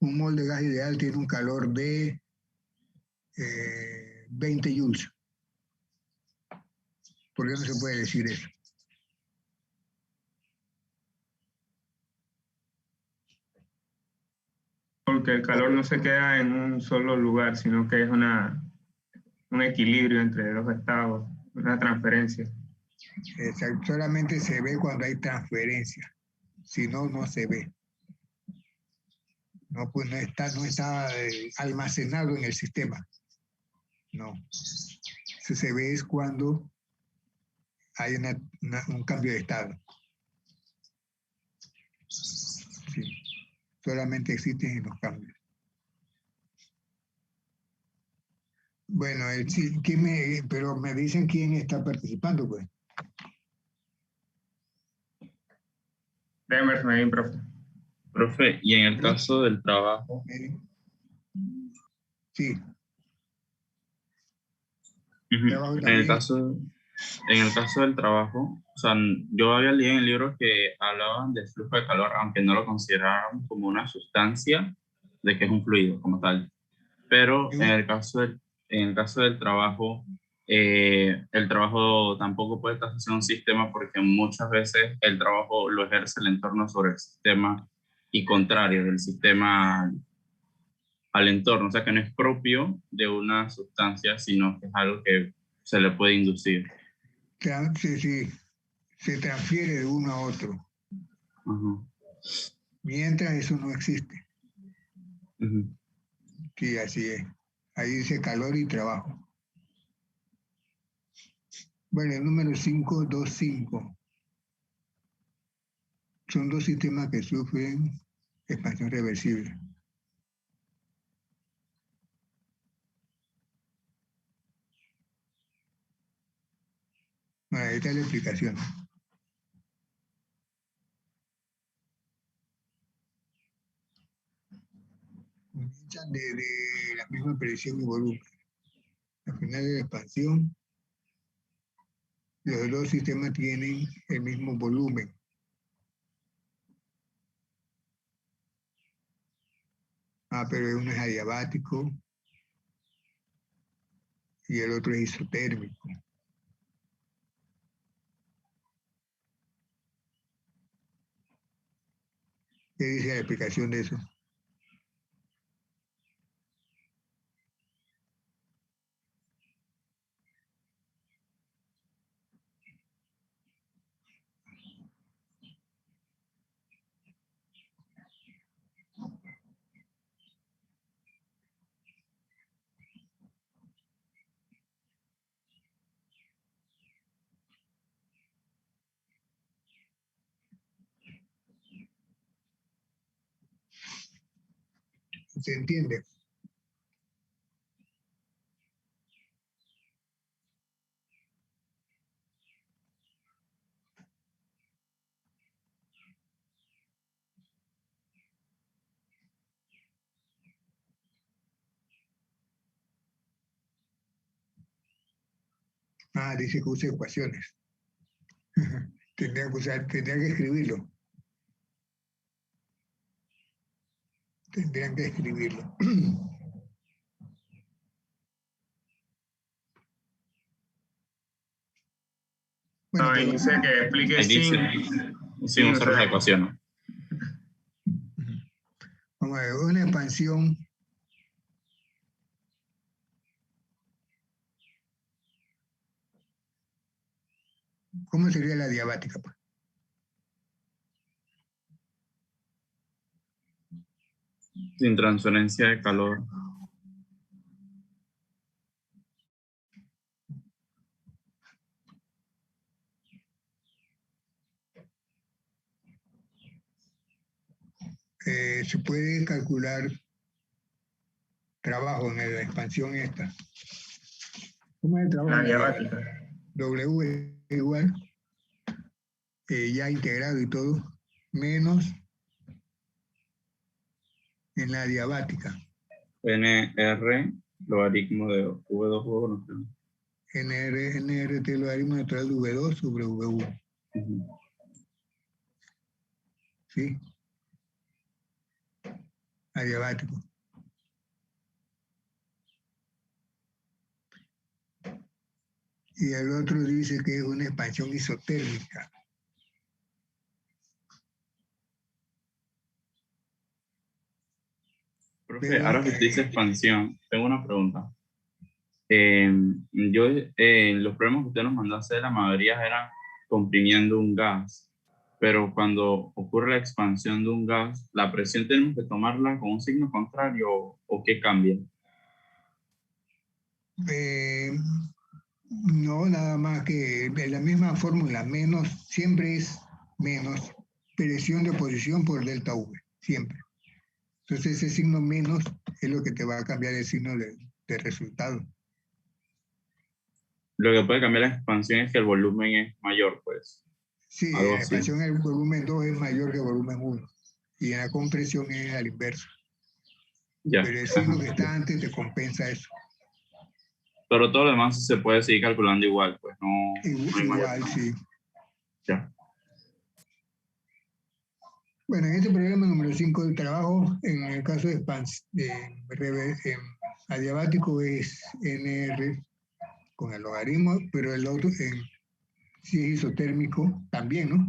A: mol de gas ideal tiene un calor de 20 joules? ¿Por qué no se puede decir eso?
B: Porque el calor no se queda en un solo lugar, sino que es un equilibrio entre dos estados, una transferencia.
A: Exacto, solamente se ve cuando hay transferencia, si no, no se ve. No, pues no está almacenado en el sistema. No. Eso se ve es cuando hay un cambio de estado. Sí. Solamente existen en los cambios. Bueno, sí, pero me dicen quién está participando, pues.
B: Emerson ahí, profe.
C: Profe, y en el caso del trabajo,
A: Sí.
C: en el caso del trabajo, o sea, yo había leído en el libro que hablaban de flujo de calor, aunque no lo consideraban como una sustancia, de que es un fluido como tal. Pero en el caso del trabajo, el trabajo tampoco puede estar asociado a un sistema porque muchas veces el trabajo lo ejerce el entorno sobre el sistema y contrario del sistema al entorno, o sea que no es propio de una sustancia, sino que es algo que se le puede inducir.
A: Sí, se transfiere de uno a otro.
C: Uh-huh.
A: Mientras eso no existe.
C: Uh-huh.
A: Sí, así es. Ahí dice calor y trabajo. Bueno, el número 525. Son dos sistemas que sufren expansión reversible. Bueno, ahí está la explicación. Comienzan de la misma presión y volumen. Al final de la expansión, los dos sistemas tienen el mismo volumen. Pero uno es adiabático y el otro es isotérmico. ¿Qué dice la explicación de eso? ¿Se entiende? Dice que usa ecuaciones. Tendría que escribirlo. Tendrían que escribirlo. Bueno,
B: Ahí
A: pero
B: dice que explique
C: Ahí dice, sin usar las ecuaciones.
A: vamos a ver, una expansión ¿Cómo sería la adiabática, pues?
C: Sin transferencia de calor.
A: Se puede calcular trabajo en la expansión esta. ¿Cómo es el trabajo
B: La
A: en la
B: adiabática.
A: adiabática? W es igual, ya integrado y todo, menos en la adiabática.
C: NR, logaritmo de V2, no sé.
A: NRT logaritmo natural de V2 sobre V1.
C: Ujú.
A: ¿Sí? Adiabático. Y el otro dice que es una expansión isotérmica.
C: Profe,
A: Pero,
C: ahora que usted dice expansión, tengo una pregunta. Los problemas que usted nos mandó a hacer, la mayoría eran comprimiendo un gas, pero cuando ocurre la expansión de un gas, ¿la presión tenemos que tomarla con un signo contrario o qué cambia?
A: eh, no, nada más que de la misma fórmula, menos, siempre es menos presión de oposición por delta V, siempre. Entonces ese signo menos es lo que te va a cambiar el signo de resultado.
C: Lo que puede cambiar la expansión es que el volumen es mayor, pues,
A: Sí,
C: algo
A: la
C: así.
A: expansión en el volumen 2 es mayor que el volumen 1 y en la compresión es al inverso.
C: Ya.
A: Pero el signo que está antes te compensa eso.
C: Pero todo lo demás se puede seguir calculando igual, pues, no hay mayor
A: Igual,
C: cambio.
A: sí.
C: Ya.
A: Bueno, en este problema número 5 del trabajo, en el caso de adiabático es NR con el logaritmo, pero el otro, si es isotérmico, también, ¿no?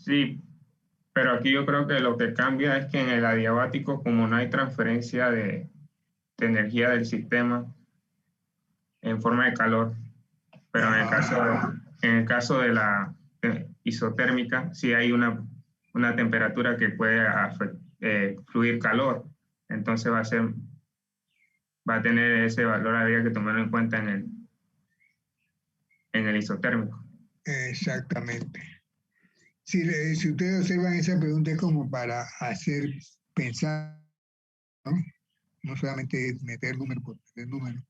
B: Sí, pero aquí yo creo que lo que cambia es que en el adiabático, como no hay transferencia de energía del sistema en forma de calor, pero
A: Ajá.
B: en el caso de la isotérmica, sí hay una temperatura que puede fluir calor. Entonces va a tener ese valor, habría que tomarlo en cuenta en el isotérmico.
A: Exactamente. Si ustedes observan esa pregunta es como para hacer pensar, ¿no? No solamente meter número por meter número.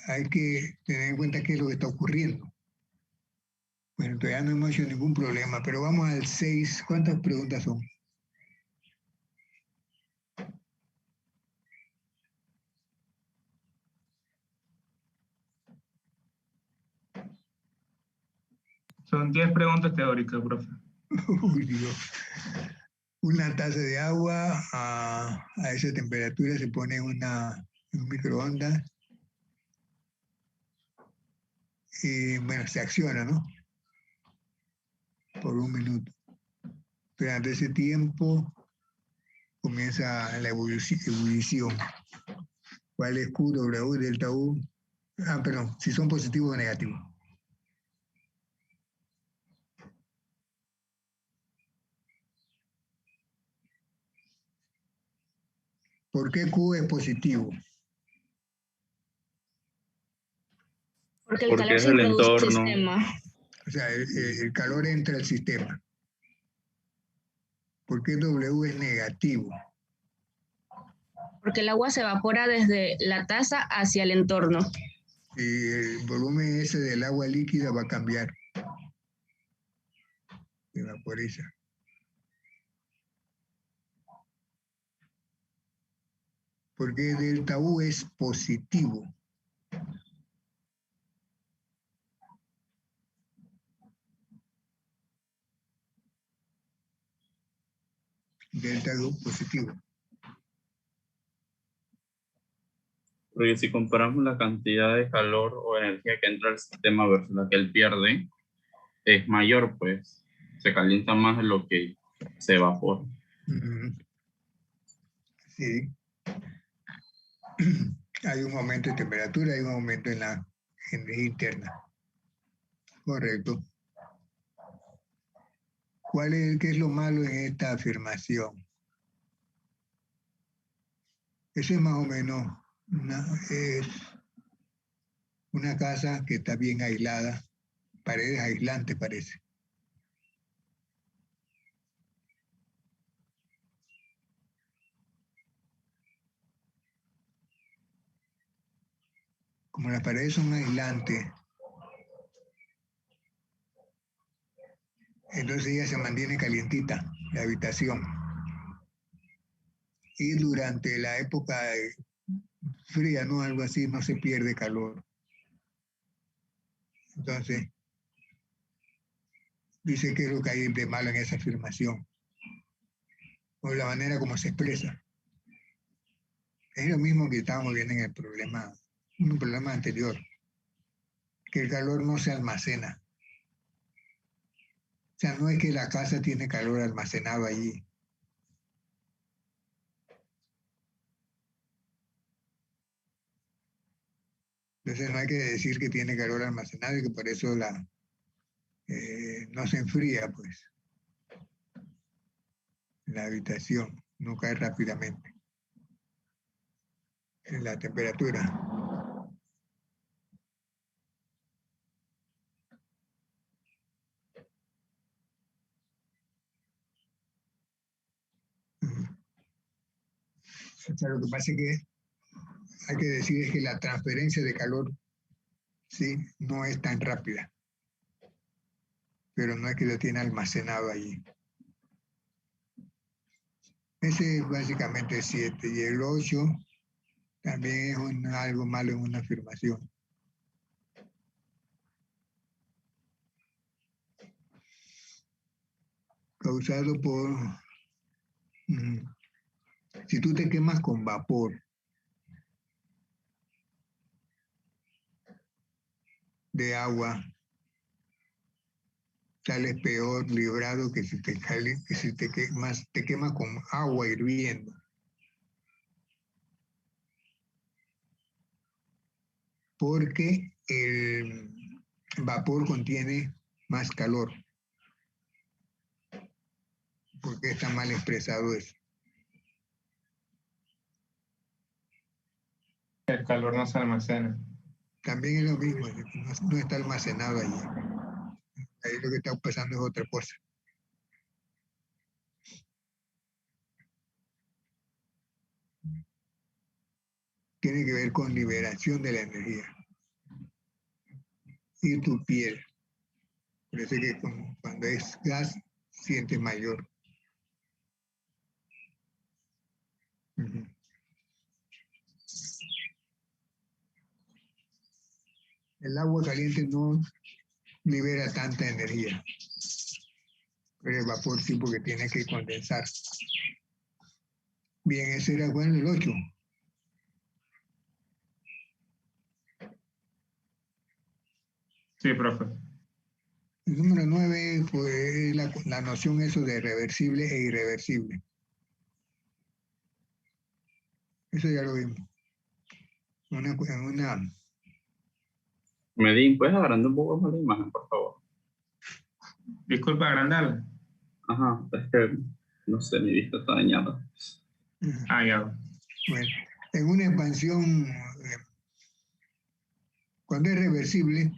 A: Hay que tener en cuenta qué es lo que está ocurriendo. Bueno, todavía no hemos hecho ningún problema, pero vamos al 6. ¿Cuántas preguntas son?
B: Son 10 preguntas teóricas, profe.
A: Uy, Dios. Una taza de agua a esa temperatura se pone en un microondas y bueno, se acciona, ¿no? Por 1 minuto. Durante ese tiempo comienza la ebullición. ¿Cuál es Q, W, delta U? Perdón, si son positivos o negativos. ¿Por qué Q es positivo?
D: Porque el
C: Porque
D: calor
C: es
D: se
C: el
D: introduce al
C: entorno.
D: sistema.
A: O sea, el calor entra al sistema. ¿Por qué W es negativo?
D: Porque el agua se evapora desde la taza hacia el entorno.
A: Y el volumen ese del agua líquida va a cambiar. Se evaporiza. Porque delta U es positivo. Delta U positivo.
C: Porque si comparamos la cantidad de calor o energía que entra al sistema versus la que él pierde, es mayor, pues se calienta más de lo que se evapora.
A: Sí. hay un aumento de temperatura, hay un aumento en la energía interna. Correcto. ¿Qué es lo malo en esta afirmación? Eso es más o menos es una casa que está bien aislada, paredes aislantes parece. Como las paredes son aislantes, entonces ella se mantiene calientita, la habitación. Y durante la época fría, ¿no? Algo así, no se pierde calor. Entonces, dice que es lo que hay de malo en esa afirmación, o la manera como se expresa. Es lo mismo que estábamos viendo en el problema, un problema anterior, que el calor no se almacena. O sea, no es que la casa tiene calor almacenado allí. Entonces no hay que decir que tiene calor almacenado y que por eso no se enfría, pues, la habitación, no cae rápidamente en la temperatura. O sea, lo que pasa es que hay que decir es que la transferencia de calor, sí, no es tan rápida, pero no es que lo tiene almacenado allí. Ese es básicamente el 7 y el 8 también es algo malo en una afirmación. Causado por, si tú te quemas con vapor de agua, sales peor librado que si te quemas con agua hirviendo. Porque el vapor contiene más calor. ¿Por qué está mal expresado eso?
B: El calor no se almacena.
A: También es lo mismo, no está almacenado allí. Ahí lo que está pasando es otra cosa. Tiene que ver con liberación de la energía. Y tu piel. Parece que cuando es gas, sientes mayor. Uh-huh. El agua caliente no libera tanta energía. Pero el vapor sí, porque tiene que condensar. Bien, ese era bueno el 8.
B: Sí, profe.
A: El número 9 fue la noción eso de reversible e irreversible. Eso ya lo vimos.
C: Medín, ¿puedes agrandar un poco más la imagen, por favor?
B: Disculpa, agrandala.
C: Ajá, es que, no sé, mi vista está dañada.
B: Ah, ya.
A: Bueno, en una expansión, cuando es reversible,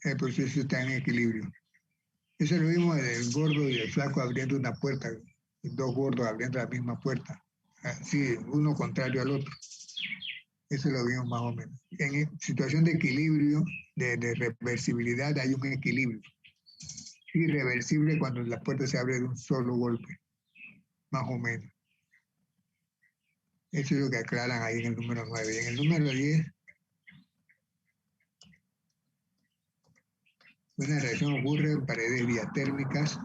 A: el proceso está en equilibrio. Eso lo vimos del gordo y el flaco abriendo una puerta, dos gordos abriendo la misma puerta, así, uno contrario al otro. Eso lo vimos más o menos. En situación de equilibrio, de reversibilidad, hay un equilibrio. Irreversible cuando la puerta se abre de un solo golpe, más o menos. Eso es lo que aclaran ahí en el número 9. Y en el número 10, una reacción ocurre en paredes diatérmicas.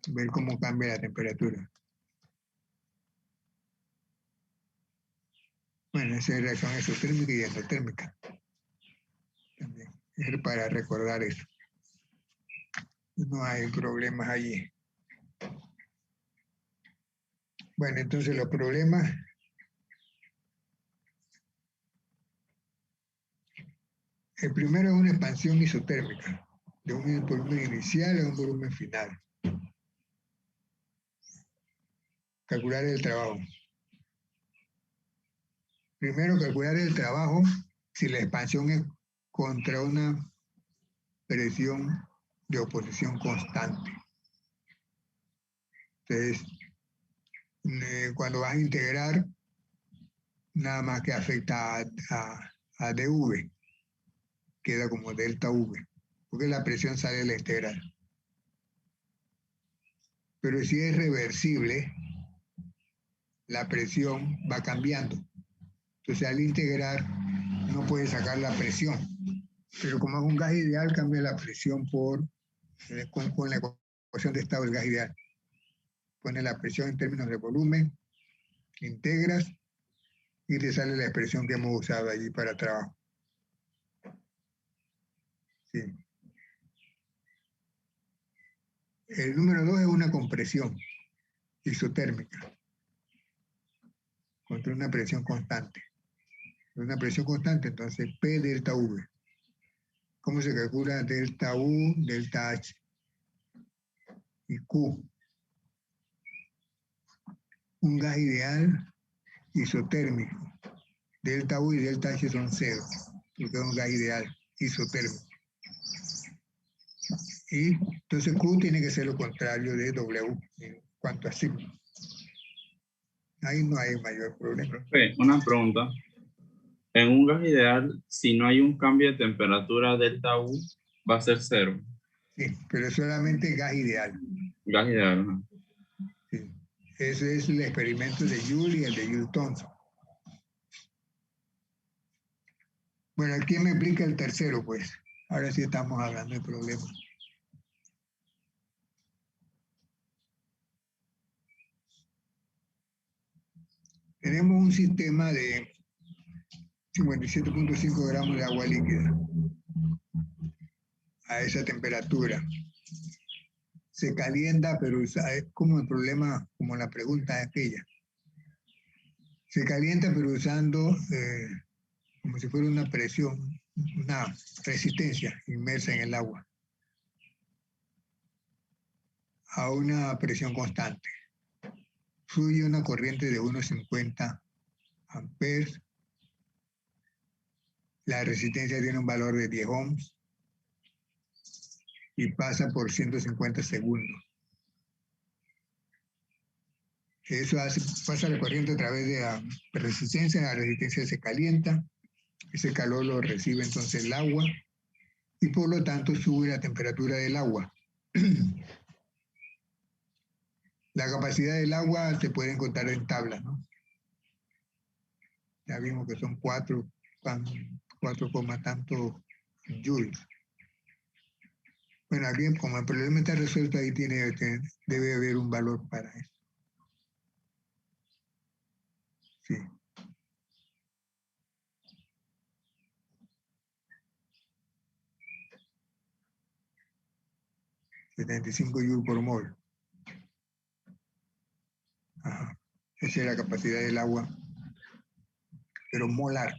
A: Ver cómo cambia la temperatura. Bueno, esa es reacción exotérmica y endotérmica. También es para recordar eso. No hay problemas allí. Bueno, entonces los problemas. El primero es una expansión isotérmica, de un volumen inicial a un volumen final. Calcular el trabajo. Primero, calcular el trabajo si la expansión es contra una presión de oposición constante. Entonces, cuando vas a integrar, nada más que afecta a dV, queda como delta V, porque la presión sale de la integral. Pero si es reversible, la presión va cambiando. Entonces, al integrar, no puede sacar la presión. Pero como es un gas ideal, cambia la presión con la ecuación de estado del gas ideal. Pone la presión en términos de volumen, integras y te sale la expresión que hemos usado allí para trabajo. Sí. El número 2 es una compresión isotérmica contra una presión constante. Una presión constante, entonces P delta V. ¿Cómo se calcula delta U, delta H y Q? Un gas ideal isotérmico. Delta U y delta H son 0, porque es un gas ideal isotérmico. Y entonces Q tiene que ser lo contrario de W en cuanto a signo. Ahí no hay mayor problema.
C: Una pregunta. En un gas ideal, si no hay un cambio de temperatura delta U, va a ser 0.
A: Sí, pero es solamente gas ideal.
C: Gas ideal, ¿no?
A: Sí. Ese es el experimento de Joule y el de Joule-Thomson. Bueno, ¿quién me explica el tercero, pues? Ahora sí estamos hablando de problemas. Tenemos un sistema de 57.5 gramos de agua líquida a esa temperatura. Se calienta, pero es como el problema, como la pregunta aquella. Se calienta, pero usando como si fuera una presión, una resistencia inmersa en el agua, a una presión constante. Fluye una corriente de unos 50 amperes. La resistencia tiene un valor de 10 ohms y pasa por 150 segundos. Eso pasa la corriente a través de la resistencia se calienta, ese calor lo recibe entonces el agua y por lo tanto sube la temperatura del agua. La capacidad del agua se puede encontrar en tablas, ¿no? Ya vimos que son 4, tantos joules. Bueno, aquí como el problema está resuelto, ahí debe haber un valor para eso. Sí. $75 joules por mol. Ajá. Esa es la capacidad del agua, pero molar.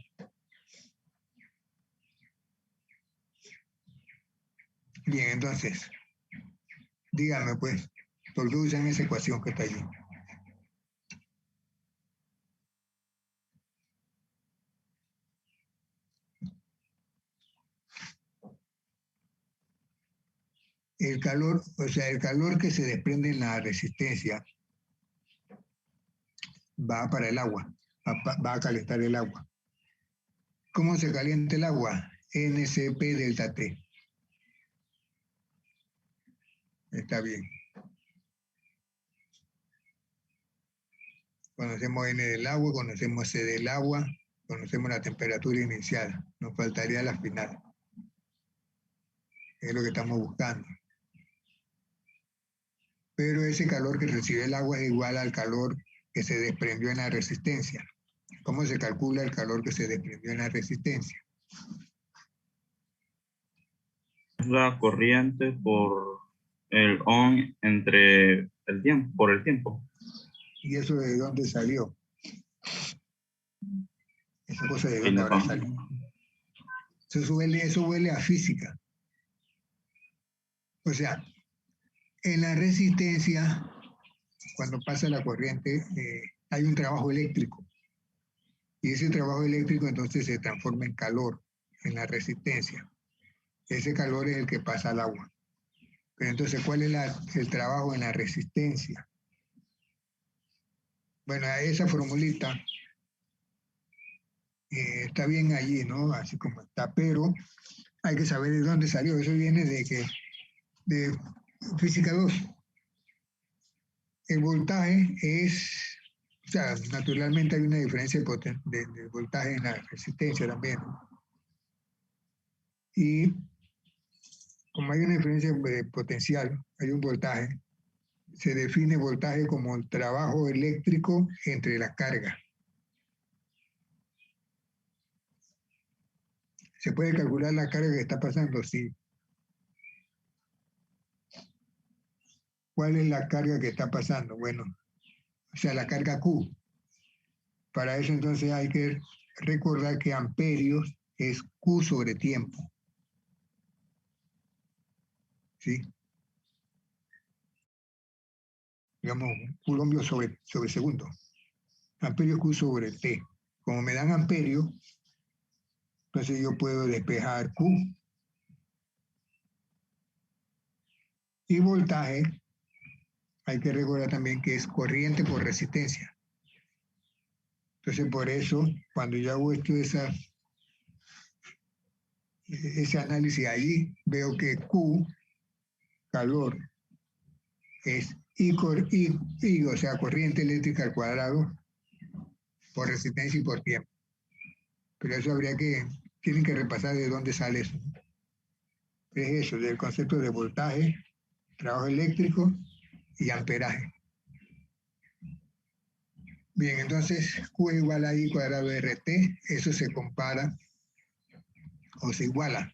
A: Bien, entonces, dígame pues, ¿por qué usan esa ecuación que está allí? El calor, o sea, el calor que se desprende en la resistencia va para el agua, va a calentar el agua. ¿Cómo se calienta el agua? NCP delta T. Está bien. Conocemos N del agua, conocemos C del agua, conocemos la temperatura inicial. Nos faltaría la final. Es lo que estamos buscando. Pero ese calor que recibe el agua es igual al calor que se desprendió en la resistencia. ¿Cómo se calcula el calor que se desprendió en la resistencia?
C: Es la corriente por el ohm entre el tiempo, por el tiempo.
A: ¿Y eso de dónde salió? Esa cosa de dónde habrá salido. Eso huele a física. O sea, en la resistencia, cuando pasa la corriente, hay un trabajo eléctrico. Y ese trabajo eléctrico entonces se transforma en calor en la resistencia. Ese calor es el que pasa al agua. Pero entonces, ¿cuál es el trabajo en la resistencia? Bueno, esa formulita está bien allí, ¿no? Así como está, pero hay que saber de dónde salió. Eso viene de física 2. El voltaje es, o sea, naturalmente hay una diferencia de voltaje en la resistencia también, ¿no? Y como hay una diferencia de potencial, hay un voltaje, se define voltaje como el trabajo eléctrico entre las cargas. ¿Se puede calcular la carga que está pasando? Sí. ¿Cuál es la carga que está pasando? Bueno, o sea, la carga Q. Para eso entonces hay que recordar que amperios es Q sobre tiempo. ¿Sí? Digamos, coulombio sobre segundo. Amperio Q sobre T. Como me dan amperio, entonces yo puedo despejar Q. Y voltaje, hay que recordar también que es corriente por resistencia. Entonces, por eso, cuando yo hago ese análisis allí, veo que Q, calor, es I, o sea, corriente eléctrica al cuadrado, por resistencia y por tiempo. Pero eso tienen que repasar de dónde sale eso. Es eso, del concepto de voltaje, trabajo eléctrico y amperaje. Bien, entonces Q igual a I cuadrado RT, eso se compara o se iguala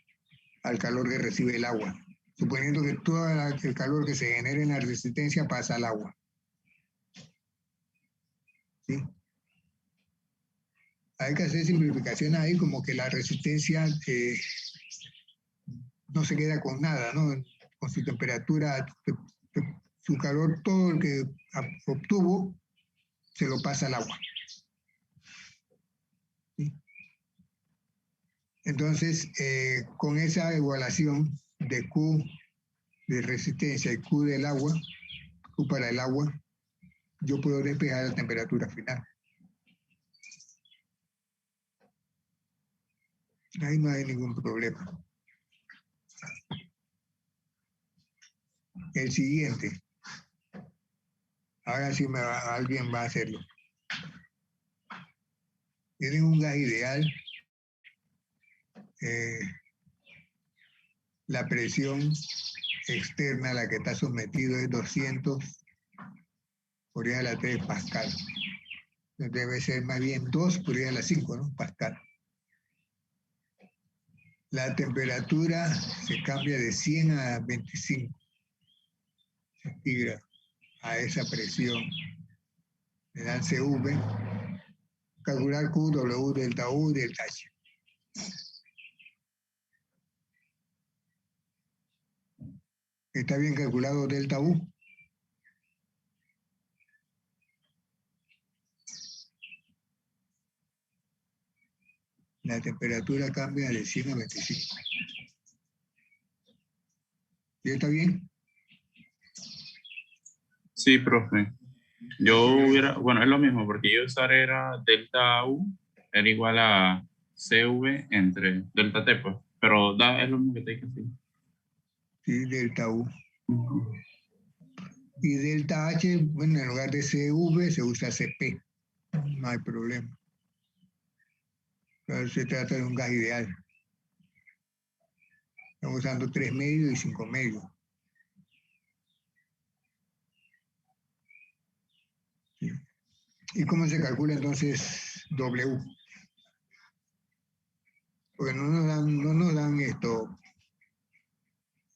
A: al calor que recibe el agua, suponiendo que todo el calor que se genera en la resistencia pasa al agua. ¿Sí? Hay que hacer simplificaciones ahí, como que la resistencia no se queda con nada, ¿no? Con su temperatura, su calor, todo el que obtuvo, se lo pasa al agua. ¿Sí? Entonces, con esa igualación de Q de resistencia y Q del agua, Q para el agua, yo puedo despejar la temperatura final. Ahí no hay ningún problema. El siguiente. Ahora sí alguien va a hacerlo. Tienen un gas ideal. La presión externa a la que está sometido es 200 por 10⁻³ pascal. Debe ser más bien 2 por 10⁵, ¿no? Pascal. La temperatura se cambia de 100 a 25 centígrados a esa presión. Le dan CV, calcular Q, W, delta U y delta H. ¿Está bien calculado delta U? La temperatura cambia de 100 a 25. ¿Y está bien?
C: Sí, profe. Bueno, es lo mismo, porque yo usar era delta U, era igual a CV entre delta T, pues. Pero es lo mismo que te dije, sí.
A: Sí, delta U. Y delta H, bueno, en lugar de CV se usa CP. No hay problema. Pero se trata de un gas ideal. Estamos usando 3 medios y 5 medios. ¿Sí? ¿Y cómo se calcula entonces W? Porque no nos dan esto,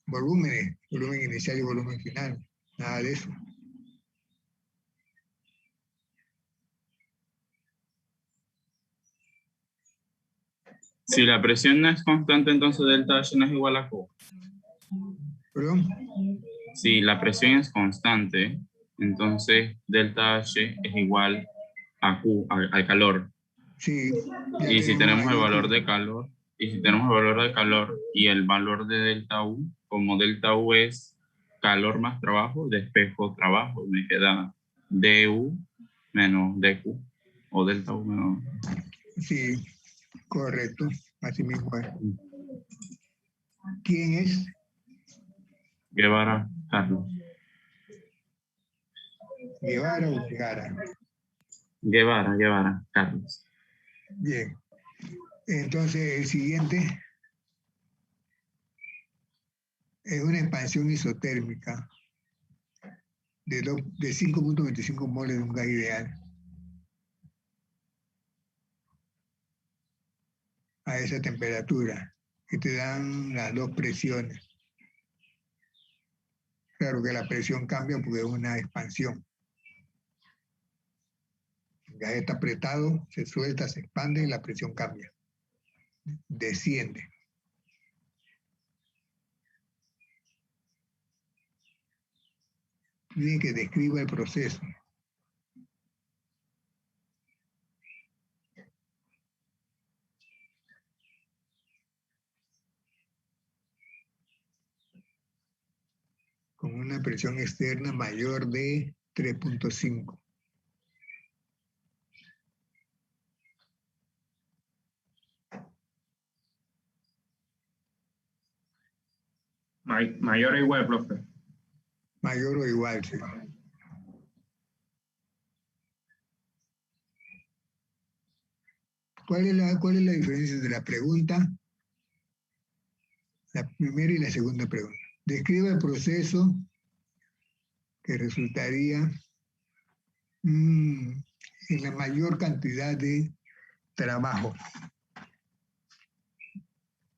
A: volúmenes, volumen inicial y volumen final, nada de eso.
C: Si la presión no es constante, entonces delta H no es igual a Q.
A: ¿Perdón?
C: Si la presión es constante, entonces delta H es igual a Q, al calor.
A: Sí. Ya
C: Y si tenemos el
A: ahí
C: valor
A: Q.
C: de calor, y el valor de delta U, como delta U es calor más trabajo, despejo trabajo, me queda DU menos DQ, o delta U menos.
A: Sí, correcto. Así mismo es. ¿Quién es?
C: Guevara, Carlos.
A: ¿Guevara o Guevara?
C: Guevara, Carlos.
A: Bien. Entonces, el siguiente es una expansión isotérmica de 5.25 moles de un gas ideal a esa temperatura, que te dan las dos presiones. Claro que la presión cambia porque es una expansión. El gas está apretado, se suelta, se expande y la presión cambia. Desciende. Tiene que describa el proceso. Con una presión externa mayor de 3.5.
B: Mayor o igual, profe.
A: Mayor o igual, sí. ¿Cuál es la diferencia entre la pregunta, la primera y la segunda pregunta? Describa el proceso que resultaría en la mayor cantidad de trabajo.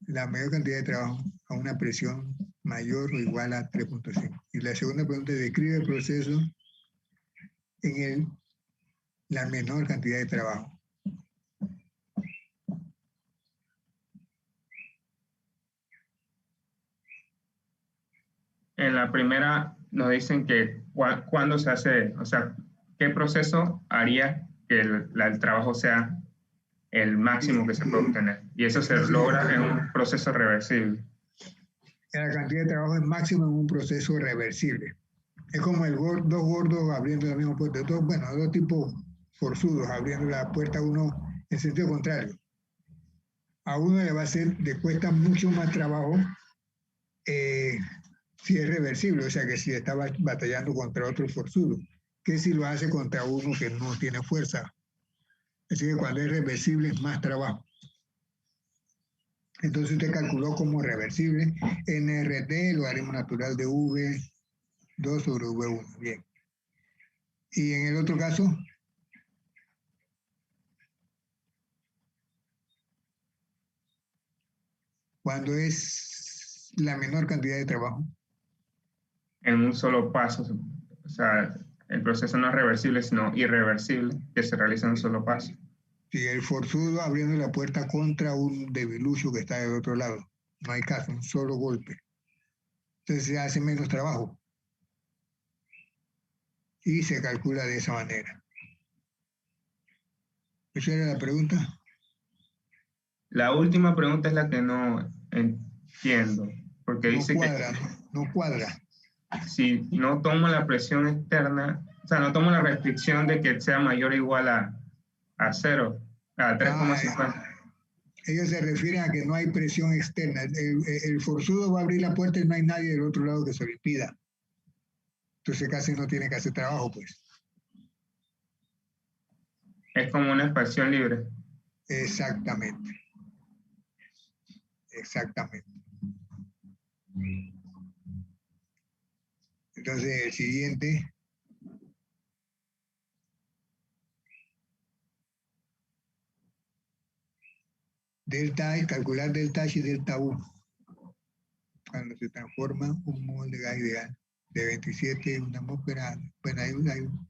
A: La mayor cantidad de trabajo a una presión mayor o igual a 3.5. Y la segunda pregunta, describe el proceso en la menor cantidad de trabajo.
B: En la primera nos dicen que cuándo se hace, o sea, qué proceso haría que el trabajo sea el máximo que se puede obtener. Y eso se logra en un proceso reversible.
A: La cantidad de trabajo es máximo en un proceso reversible. Es como dos gordos abriendo la misma puerta. Dos tipos forzudos abriendo la puerta, uno en sentido contrario. A uno le cuesta mucho más trabajo si es reversible, o sea que si está batallando contra otro forzudo, que si lo hace contra uno que no tiene fuerza. Así que cuando es reversible es más trabajo. Entonces usted calculó como reversible NRT, logaritmo natural de V2 sobre V1. Bien. Y en el otro caso, cuando es la menor cantidad de trabajo.
B: En un solo paso, o sea, el proceso no es reversible, sino irreversible, que se realiza en un solo paso.
A: Si el forzudo abriendo la puerta contra un debilucho que está del otro lado, no hay caso, un solo golpe. Entonces se hace menos trabajo. Y se calcula de esa manera. ¿Esa era la pregunta?
B: La última pregunta es la que no entiendo, porque dice
A: no cuadra.
B: Si no tomo la presión externa, o sea, no tomo la restricción de que sea mayor o igual a 0, a 3,50.
A: Ellos se refieren a que no hay presión externa. El forzudo va a abrir la puerta y no hay nadie del otro lado que se lo impida. Entonces casi no tiene que hacer trabajo, pues.
B: Es como una expansión libre.
A: Exactamente. Entonces el siguiente. Calcular delta H y delta U. Cuando se transforma un mol de gas ideal de 27 una atmósfera, bueno, hay un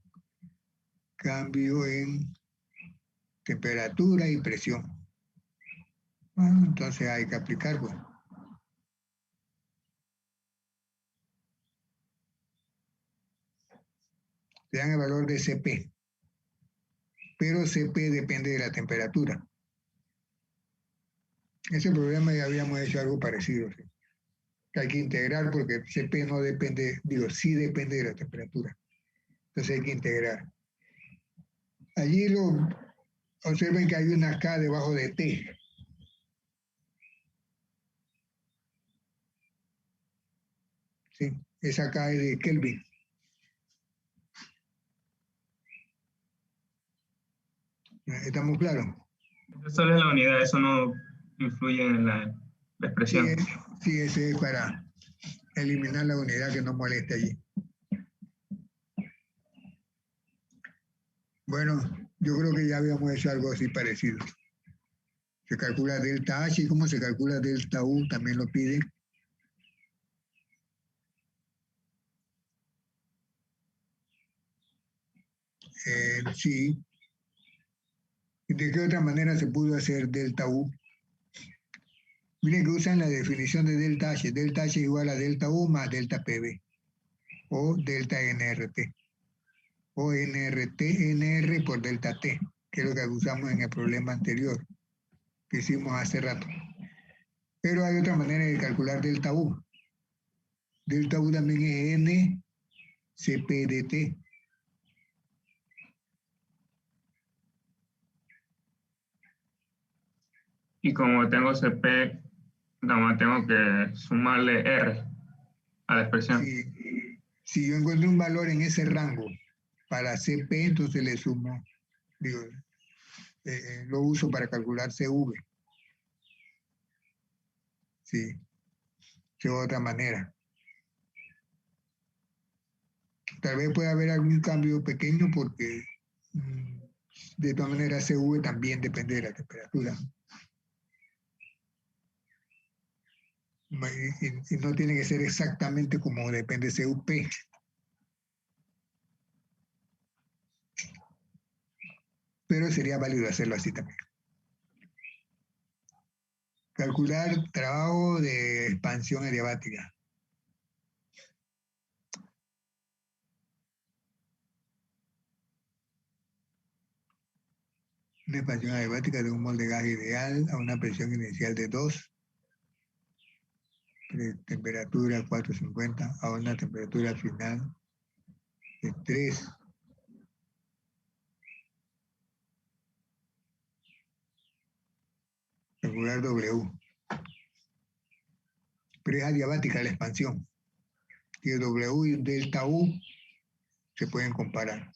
A: cambio en temperatura y presión. Bueno, entonces hay que aplicar, pues. Te dan el valor de CP, pero CP depende de la temperatura. Ese problema ya habíamos hecho algo parecido, ¿sí? Que hay que integrar porque CP no depende, digo, sí depende de la temperatura. Entonces hay que integrar. Allí observen que hay una K debajo de T. ¿Sí? Esa K es de Kelvin. ¿Estamos claros?
B: Solo es la unidad, eso no influye en la expresión.
A: Sí, ese es para eliminar la unidad que no moleste allí. Bueno, yo creo que ya habíamos hecho algo así parecido. Se calcula delta H y cómo se calcula delta U, también lo piden. Sí. ¿De qué otra manera se pudo hacer delta U? Miren que usan la definición de delta H. Delta H igual a delta U más delta PB. O delta NRT. O NRT, NR por delta T, que es lo que usamos en el problema anterior que hicimos hace rato. Pero hay otra manera de calcular delta U. Delta U también es N CP dt.
B: Y como tengo CP, nada más tengo que sumarle R a la expresión.
A: Si yo encuentro un valor en ese rango para CP, entonces le sumo, digo, lo uso para calcular CV. Sí, de otra manera. Tal vez pueda haber algún cambio pequeño porque de todas maneras CV también depende de la temperatura. Y no tiene que ser exactamente como depende CUP. Pero sería válido hacerlo así también. Calcular trabajo de expansión adiabática. Una expansión adiabática de un mol de gas ideal a una presión inicial de 2, temperatura 450 a una temperatura final de 3. Calcular W. Pero es adiabática la expansión. Y el W y delta U se pueden comparar.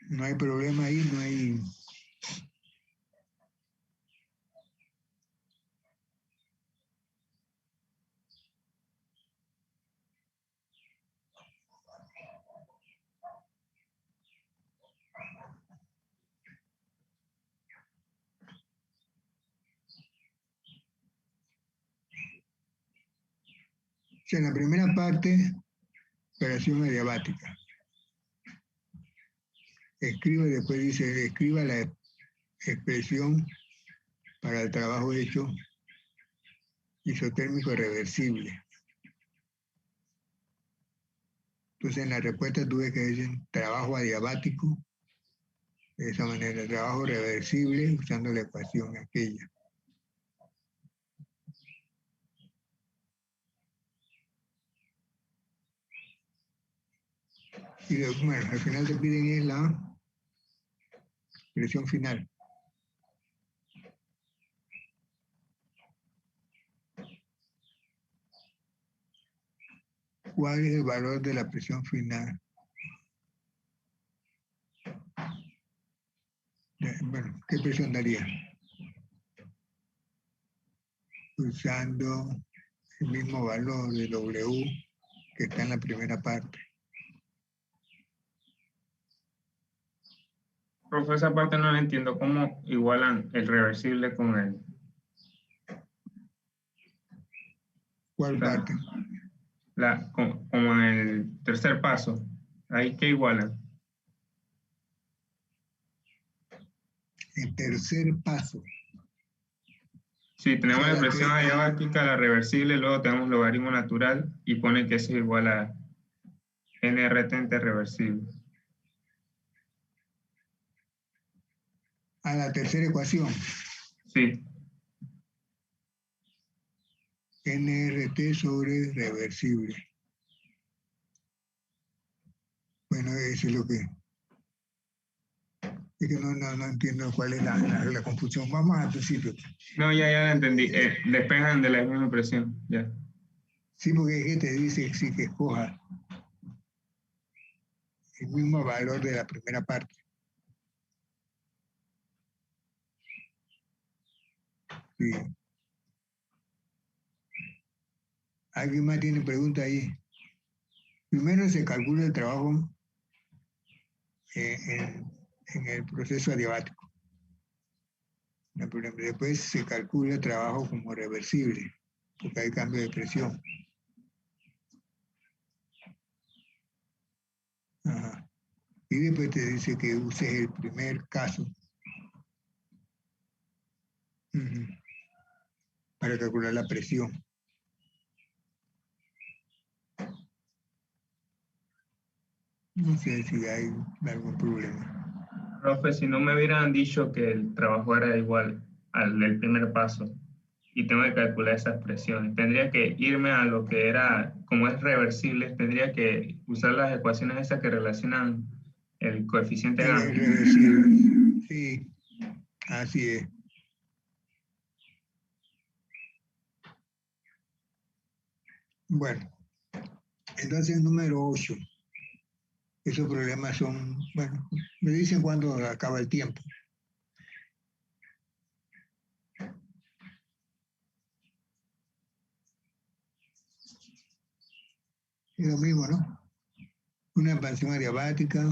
A: No hay problema ahí, no hay... O sea, en la primera parte, operación adiabática. Escribe, después dice, escriba la expresión para el trabajo hecho isotérmico reversible. Entonces en la respuesta tuve que decir trabajo adiabático, de esa manera, trabajo reversible usando la ecuación aquella. Y bueno, al final te piden es la presión final. ¿Cuál es el valor de la presión final? Bueno, ¿qué presión daría? Usando el mismo valor de W que está en la primera parte.
B: Profe, esa parte no la entiendo. ¿Cómo igualan el reversible con
A: ¿Cuál parte?
B: como en el tercer paso. Ahí que igualan.
A: El tercer paso.
B: Sí, tenemos
A: O sea,
B: la expresión
A: que-
B: adiabática, la reversible, luego tenemos logaritmo natural y pone que eso es igual a n retente reversible.
A: A la tercera ecuación.
B: Sí,
A: NRT sobre reversible. Bueno, eso es lo que... Es que no entiendo cuál es la confusión. Vamos al principio.
B: no, ya lo entendí. Despejan de la misma presión, ya.
A: Sí, porque es que te dice sí, que escoja el mismo valor de la primera parte. Sí. ¿Alguien más tiene pregunta ahí? Primero se calcula el trabajo en el proceso adiabático. Después se calcula el trabajo como reversible, porque hay cambio de presión. Ajá. Y después te dice que uses el primer caso para calcular la presión. No sé si hay algún problema.
B: Profe, si no me hubieran dicho que el trabajo era igual al del primer paso y tengo que calcular esas presiones, tendría que irme a lo que era, como es reversible, tendría que usar las ecuaciones esas que relacionan el coeficiente
A: Es
B: gamma.
A: reversible. Sí, así es. Bueno, entonces número 8. Esos problemas son, bueno, me dicen cuándo acaba el tiempo. Es lo mismo, ¿no? Una expansión adiabática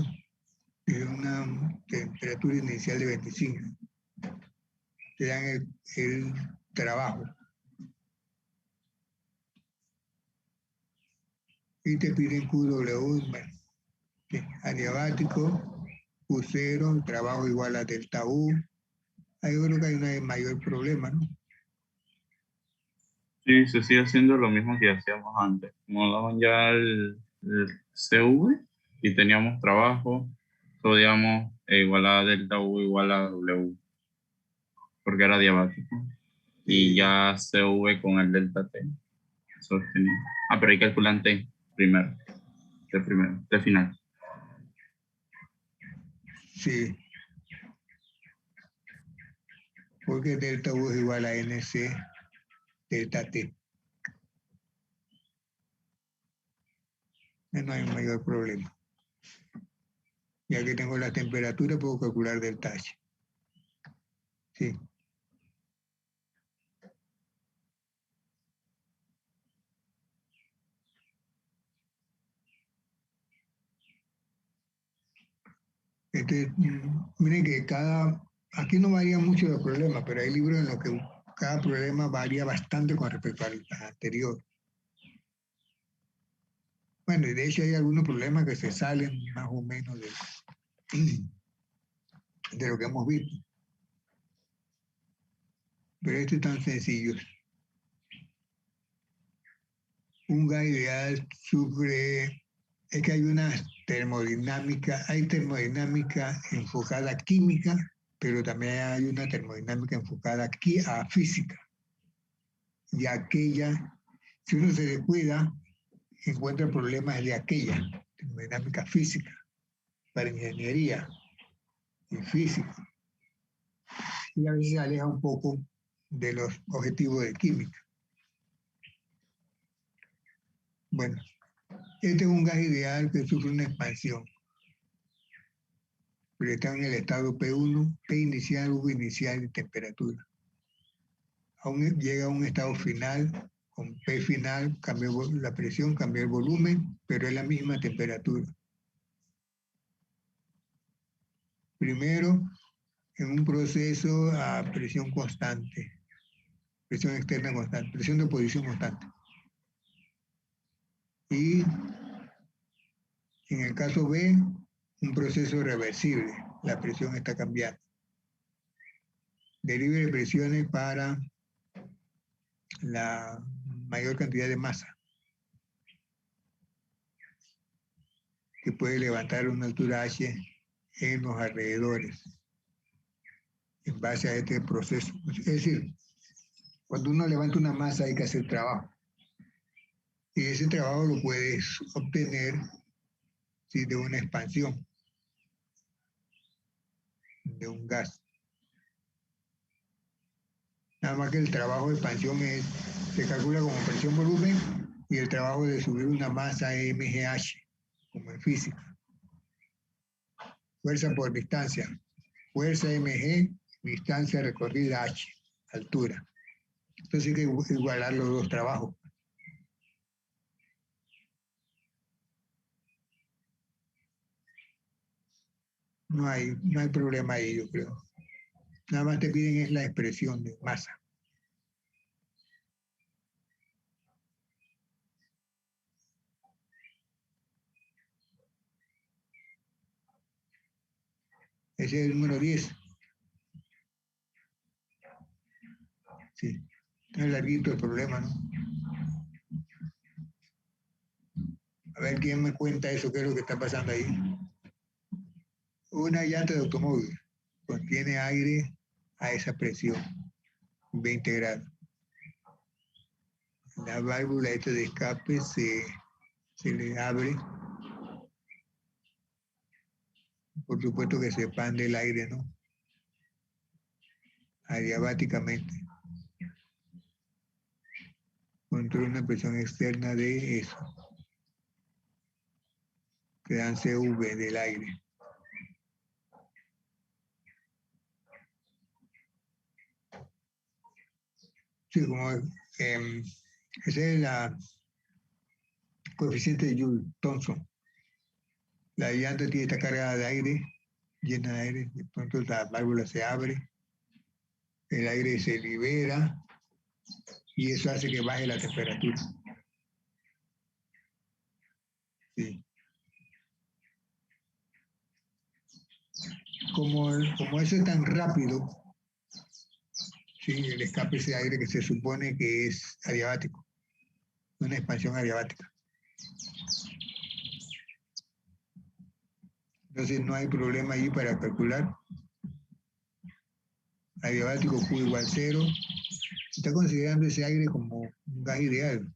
A: de una temperatura inicial de 25. Te dan el trabajo. Y te piden QW, bueno, sí, adiabático, Q0, trabajo igual a delta U. Ahí yo creo que hay un mayor problema, ¿no?
C: Sí, se sigue haciendo lo mismo que hacíamos antes. Como daban ya el CV y teníamos trabajo, podíamos igual a delta U igual a W, porque era diabático. Y ya CV con el delta T. Eso es genial. Ah, pero hay que calcular T primero, T final.
A: Sí, porque delta U es igual a NC delta T. No hay mayor problema. Ya que tengo la temperatura, puedo calcular delta H. Sí. Miren que aquí no varía mucho los problemas, pero hay libros en los que cada problema varía bastante con respecto al anterior. Bueno, y de hecho hay algunos problemas que se salen más o menos de lo que hemos visto. Pero este es tan sencillo. Un gas ideal sufre, es que hay termodinámica enfocada a química, pero también hay una termodinámica enfocada aquí a física. Y aquella, si uno se descuida, encuentra problemas de aquella, termodinámica física, para ingeniería y física. Y a veces se aleja un poco de los objetivos de química. Bueno, este es un gas ideal que sufre una expansión, pero está en el estado P1, P inicial, V inicial y temperatura. Aún llega a un estado final, con P final, cambió la presión, cambió el volumen, pero es la misma temperatura. Primero, en un proceso a presión constante, presión externa constante, presión de oposición constante. Y en el caso B, un proceso reversible. La presión está cambiando. Derive de presiones para la mayor cantidad de masa que puede levantar una altura H en los alrededores en base a este proceso. Es decir, cuando uno levanta una masa hay que hacer trabajo. Y ese trabajo lo puedes obtener de una expansión de un gas. Nada más que el trabajo de expansión se calcula como presión volumen y el trabajo de subir una masa es mgh, como en física. Fuerza por distancia. Fuerza mg, distancia recorrida h, altura. Entonces hay que igualar los dos trabajos. No hay problema ahí, yo creo. Nada más te piden es la expresión de masa. Ese es el número 10. Sí, está larguito el problema, ¿no? A ver quién me cuenta eso, qué es lo que está pasando ahí. Una llanta de automóvil contiene aire a esa presión, 20 grados. La válvula esta de escape se le abre. Por supuesto que se expande el aire, ¿no? Adiabáticamente. Contra una presión externa de eso. Que dan CV del aire. Sí, como ese es la coeficiente de Joule-Thomson. La llanta tiene esta carga de aire, llena de aire, de pronto la válvula se abre, el aire se libera y eso hace que baje la temperatura. Sí. Como eso es tan rápido, sí, el escape es aire que se supone que es adiabático, una expansión adiabática. Entonces no hay problema allí para calcular. Adiabático Q igual 0. Está considerando ese aire como un gas ideal.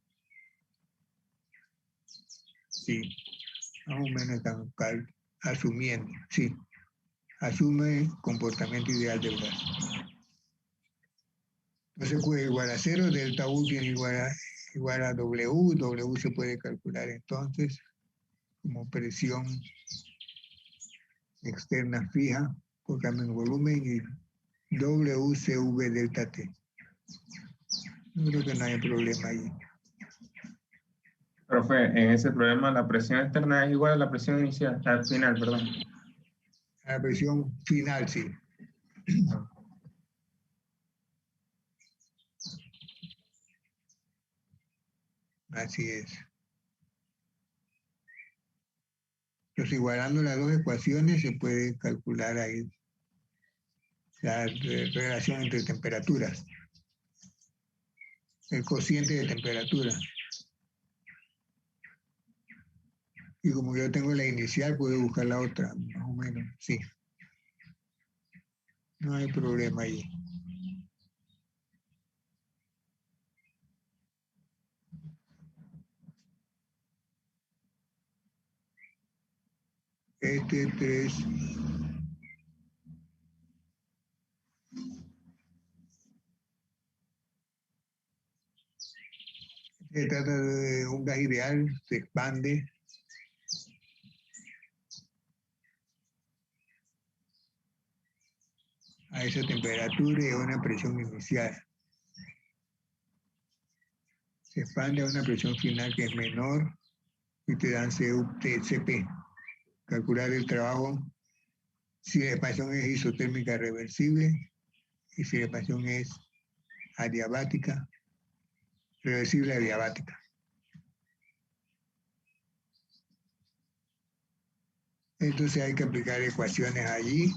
A: Sí, más o menos están asumiendo, sí. Asume comportamiento ideal del gas. Entonces Q es igual a 0, delta U tiene igual a W, W se puede calcular entonces como presión externa fija por cambio en volumen y WCV delta T. Yo creo que no hay problema ahí.
B: Profe, en ese problema la presión externa es igual a la presión inicial, al final, perdón.
A: A la presión final, sí. Así es. Entonces, igualando las dos ecuaciones, se puede calcular ahí la relación entre temperaturas, el cociente de temperatura. Y como yo tengo la inicial, puedo buscar la otra, más o menos, sí. No hay problema ahí. Este 3. Se trata de un gas ideal, se expande. A esa temperatura y a una presión inicial. Se expande a una presión final que es menor y te dan CP. Calcular el trabajo si la expansión es isotérmica reversible y si la expansión es adiabática, reversible adiabática. Entonces hay que aplicar ecuaciones allí.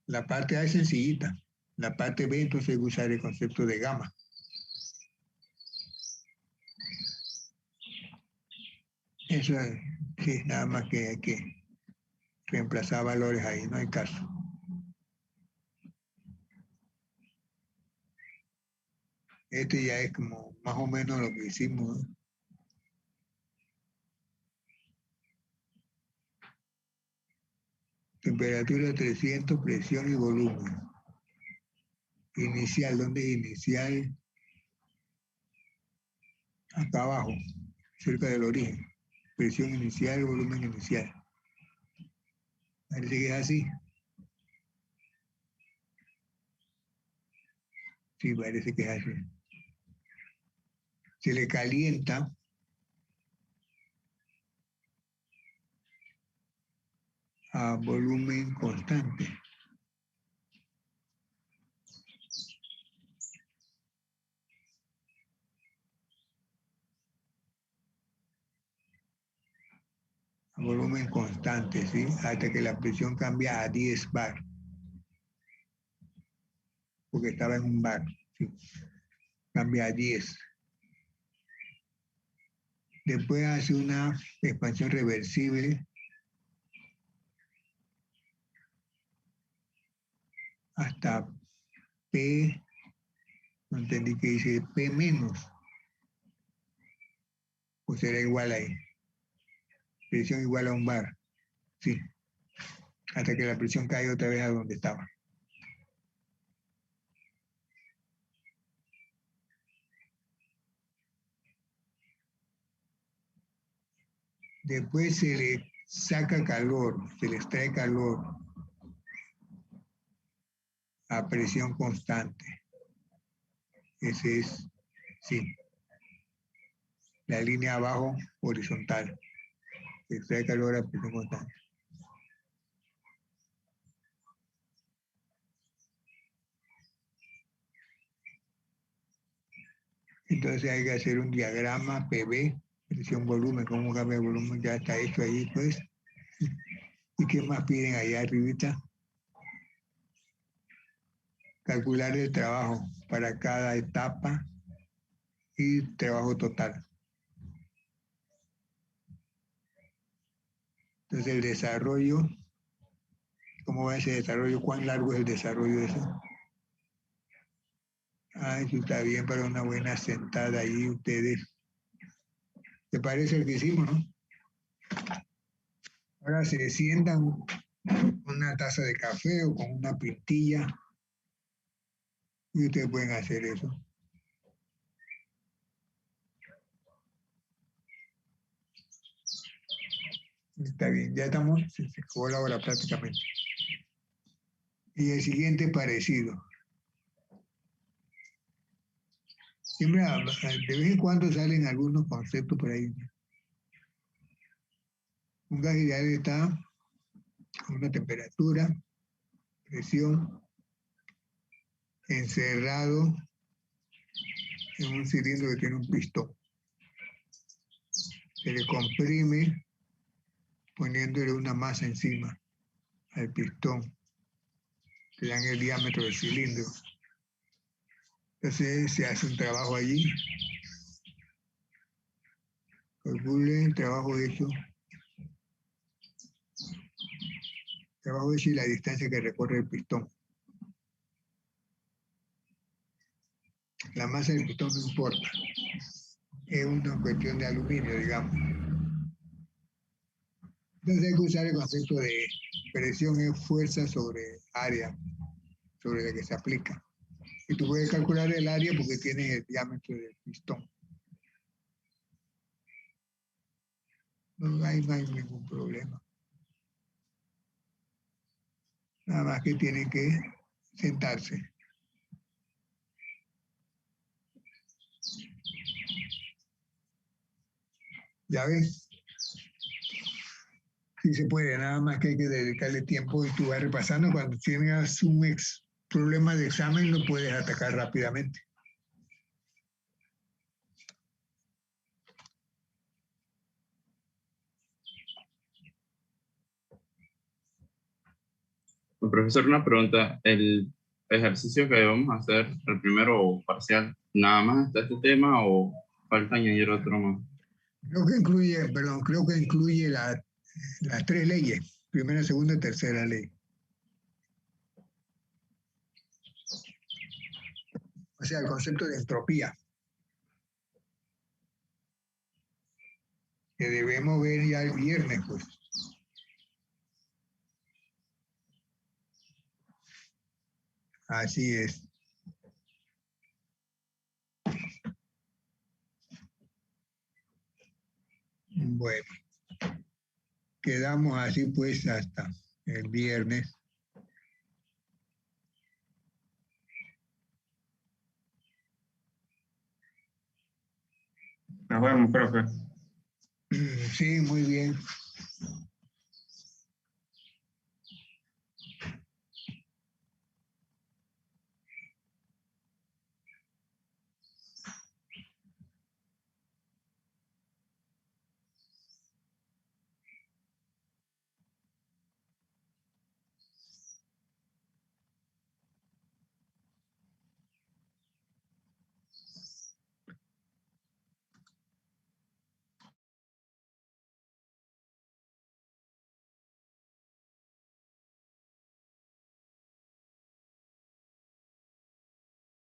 A: La parte A es sencillita. La parte B entonces hay que usar el concepto de gamma. Eso es, sí, nada más que hay que reemplazar valores ahí, no hay caso. Este ya es como más o menos lo que hicimos, ¿no? Temperatura 300, presión y volumen. Inicial, ¿dónde es inicial? Acá abajo, cerca del origen. Presión inicial, volumen inicial. Parece que es así. Sí, parece que es así. Se le calienta a volumen constante. A volumen constante, ¿sí? Hasta que la presión cambia a 10 bar. Porque estaba en un bar, ¿sí? Cambia a 10. Después hace una expansión reversible hasta P, no entendí que dice P menos, pues será igual ahí. Presión igual a un bar, sí. Hasta que la presión caiga otra vez a donde estaba. Después se le saca calor, se le extrae calor a presión constante. Ese es, sí, la línea abajo horizontal. Se extrae calor a presión constante. Entonces hay que hacer un diagrama PV, presión volumen, cómo cambia el volumen, ya está hecho ahí pues. ¿Y qué más piden allá arribita? Calcular el trabajo para cada etapa y trabajo total. Entonces el desarrollo, ¿cómo va ese desarrollo? ¿Cuán largo es el desarrollo de eso? Ah, eso está bien para una buena sentada ahí ustedes. ¿Te parece el que hicimos, no? Ahora se sientan con una taza de café o con una pintilla y ustedes pueden hacer eso. Está bien, ya estamos, se acabó la hora prácticamente. Y el siguiente parecido. Siempre, de vez en cuando salen algunos conceptos por ahí. Un gas ideal está a una temperatura, presión, encerrado en un cilindro que tiene un pistón. Se le comprime poniéndole una masa encima al pistón. Le dan el diámetro del cilindro. Entonces se hace un trabajo allí. Calcule el trabajo hecho. Trabajo hecho y la distancia que recorre el pistón. La masa del pistón no importa. Es una cuestión de aluminio, digamos. Entonces hay que usar el concepto de presión es fuerza sobre área, sobre la que se aplica. Y tú puedes calcular el área porque tienes el diámetro del pistón. No hay ningún problema. Nada más que tienen que sentarse. ¿Ya ves? Sí se puede, nada más que hay que dedicarle tiempo y tú vas repasando. Cuando tienes un problema de examen lo puedes atacar rápidamente.
C: Profesor, una pregunta. ¿El ejercicio que vamos a hacer, el primero parcial, nada más está este tema o falta añadir otro más?
A: Creo que incluye las 3 leyes, primera, segunda y tercera ley. O sea, el concepto de entropía, que debemos ver ya el viernes, pues. Así es. Bueno, quedamos así pues hasta el viernes.
B: Nos vemos, profe.
A: Sí, muy bien.